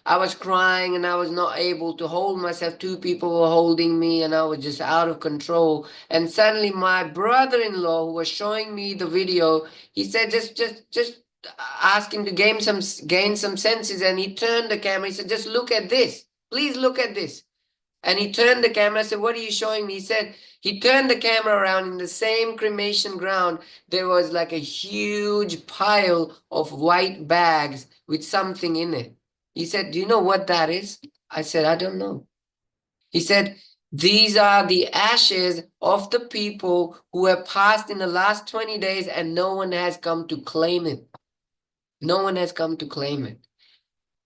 I was crying and I was not able to hold myself. 2 people were holding me and I was just out of control. And suddenly my brother-in-law, who was showing me the video, he said, just ask him to gain some senses, and he turned the camera. He said, just look at this, please look at this. And he turned the camera. I said, what are you showing me? He said, he turned the camera around. In the same cremation ground, there was like a huge pile of white bags with something in it. He said, do you know what that is? I said, I don't know. He said, these are the ashes of the people who have passed in the last 20 days, and no one has come to claim it. No one has come to claim it.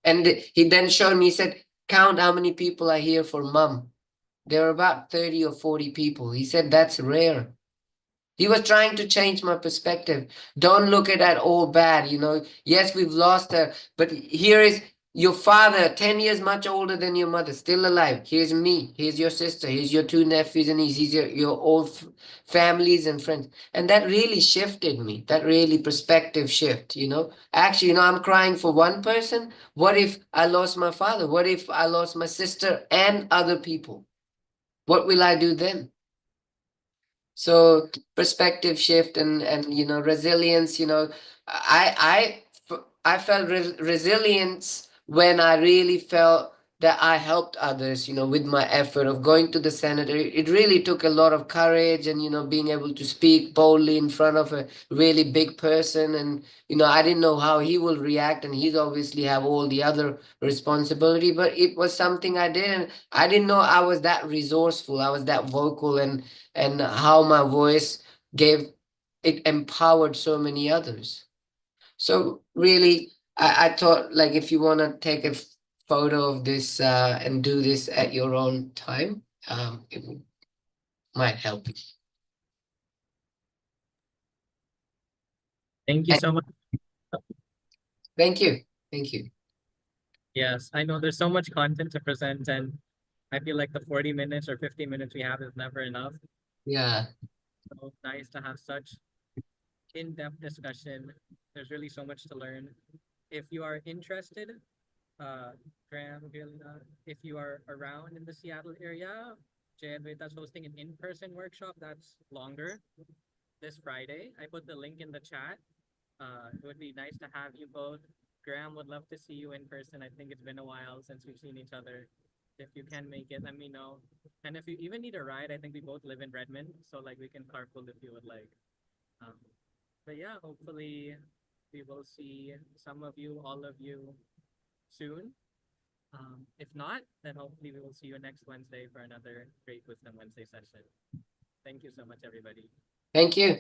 And he then showed me, he said, count how many people are here for mom. There were about 30 or 40 people. He said, that's rare. He was trying to change my perspective. Don't look at that all bad, Yes, we've lost her, but here is your father, 10 years much older than your mother, still alive. Here's me. Here's your sister. Here's your two nephews and nieces. Here's your old families and friends. And that really shifted me. That really perspective shift, Actually, I'm crying for one person. What if I lost my father? What if I lost my sister and other people? What will I do then? So perspective shift and resilience. I felt resilience when I really felt that I helped others. With my effort of going to the Senate. It really took a lot of courage and being able to speak boldly in front of a really big person. And I didn't know how he will react, and he's obviously have all the other responsibility. But it was something I did, and I didn't know I was that resourceful. I was that vocal, and how my voice gave it empowered so many others. So really, I thought, like, if you want to take a photo of this and do this at your own time, might help you. Thank you so much. Thank you. Thank you. Yes, I know there's so much content to present, and I feel like the 40 minutes or 50 minutes we have is never enough. Yeah. So nice to have such in-depth discussion. There's really so much to learn. If you are interested, Graham, Gilda, if you are around in the Seattle area, Jayadvaita is hosting an in-person workshop that's longer this Friday. I put the link in the chat. It would be nice to have you both. Graham would love to see you in person. I think it's been a while since we've seen each other. If you can make it, let me know. And if you even need a ride, I think we both live in Redmond, so like we can carpool if you would like. Um, but yeah, hopefully we will see some of you, all of you soon. If not, then hopefully we will see you next Wednesday for another Great Wisdom Wednesday session. Thank you so much, everybody. Thank you.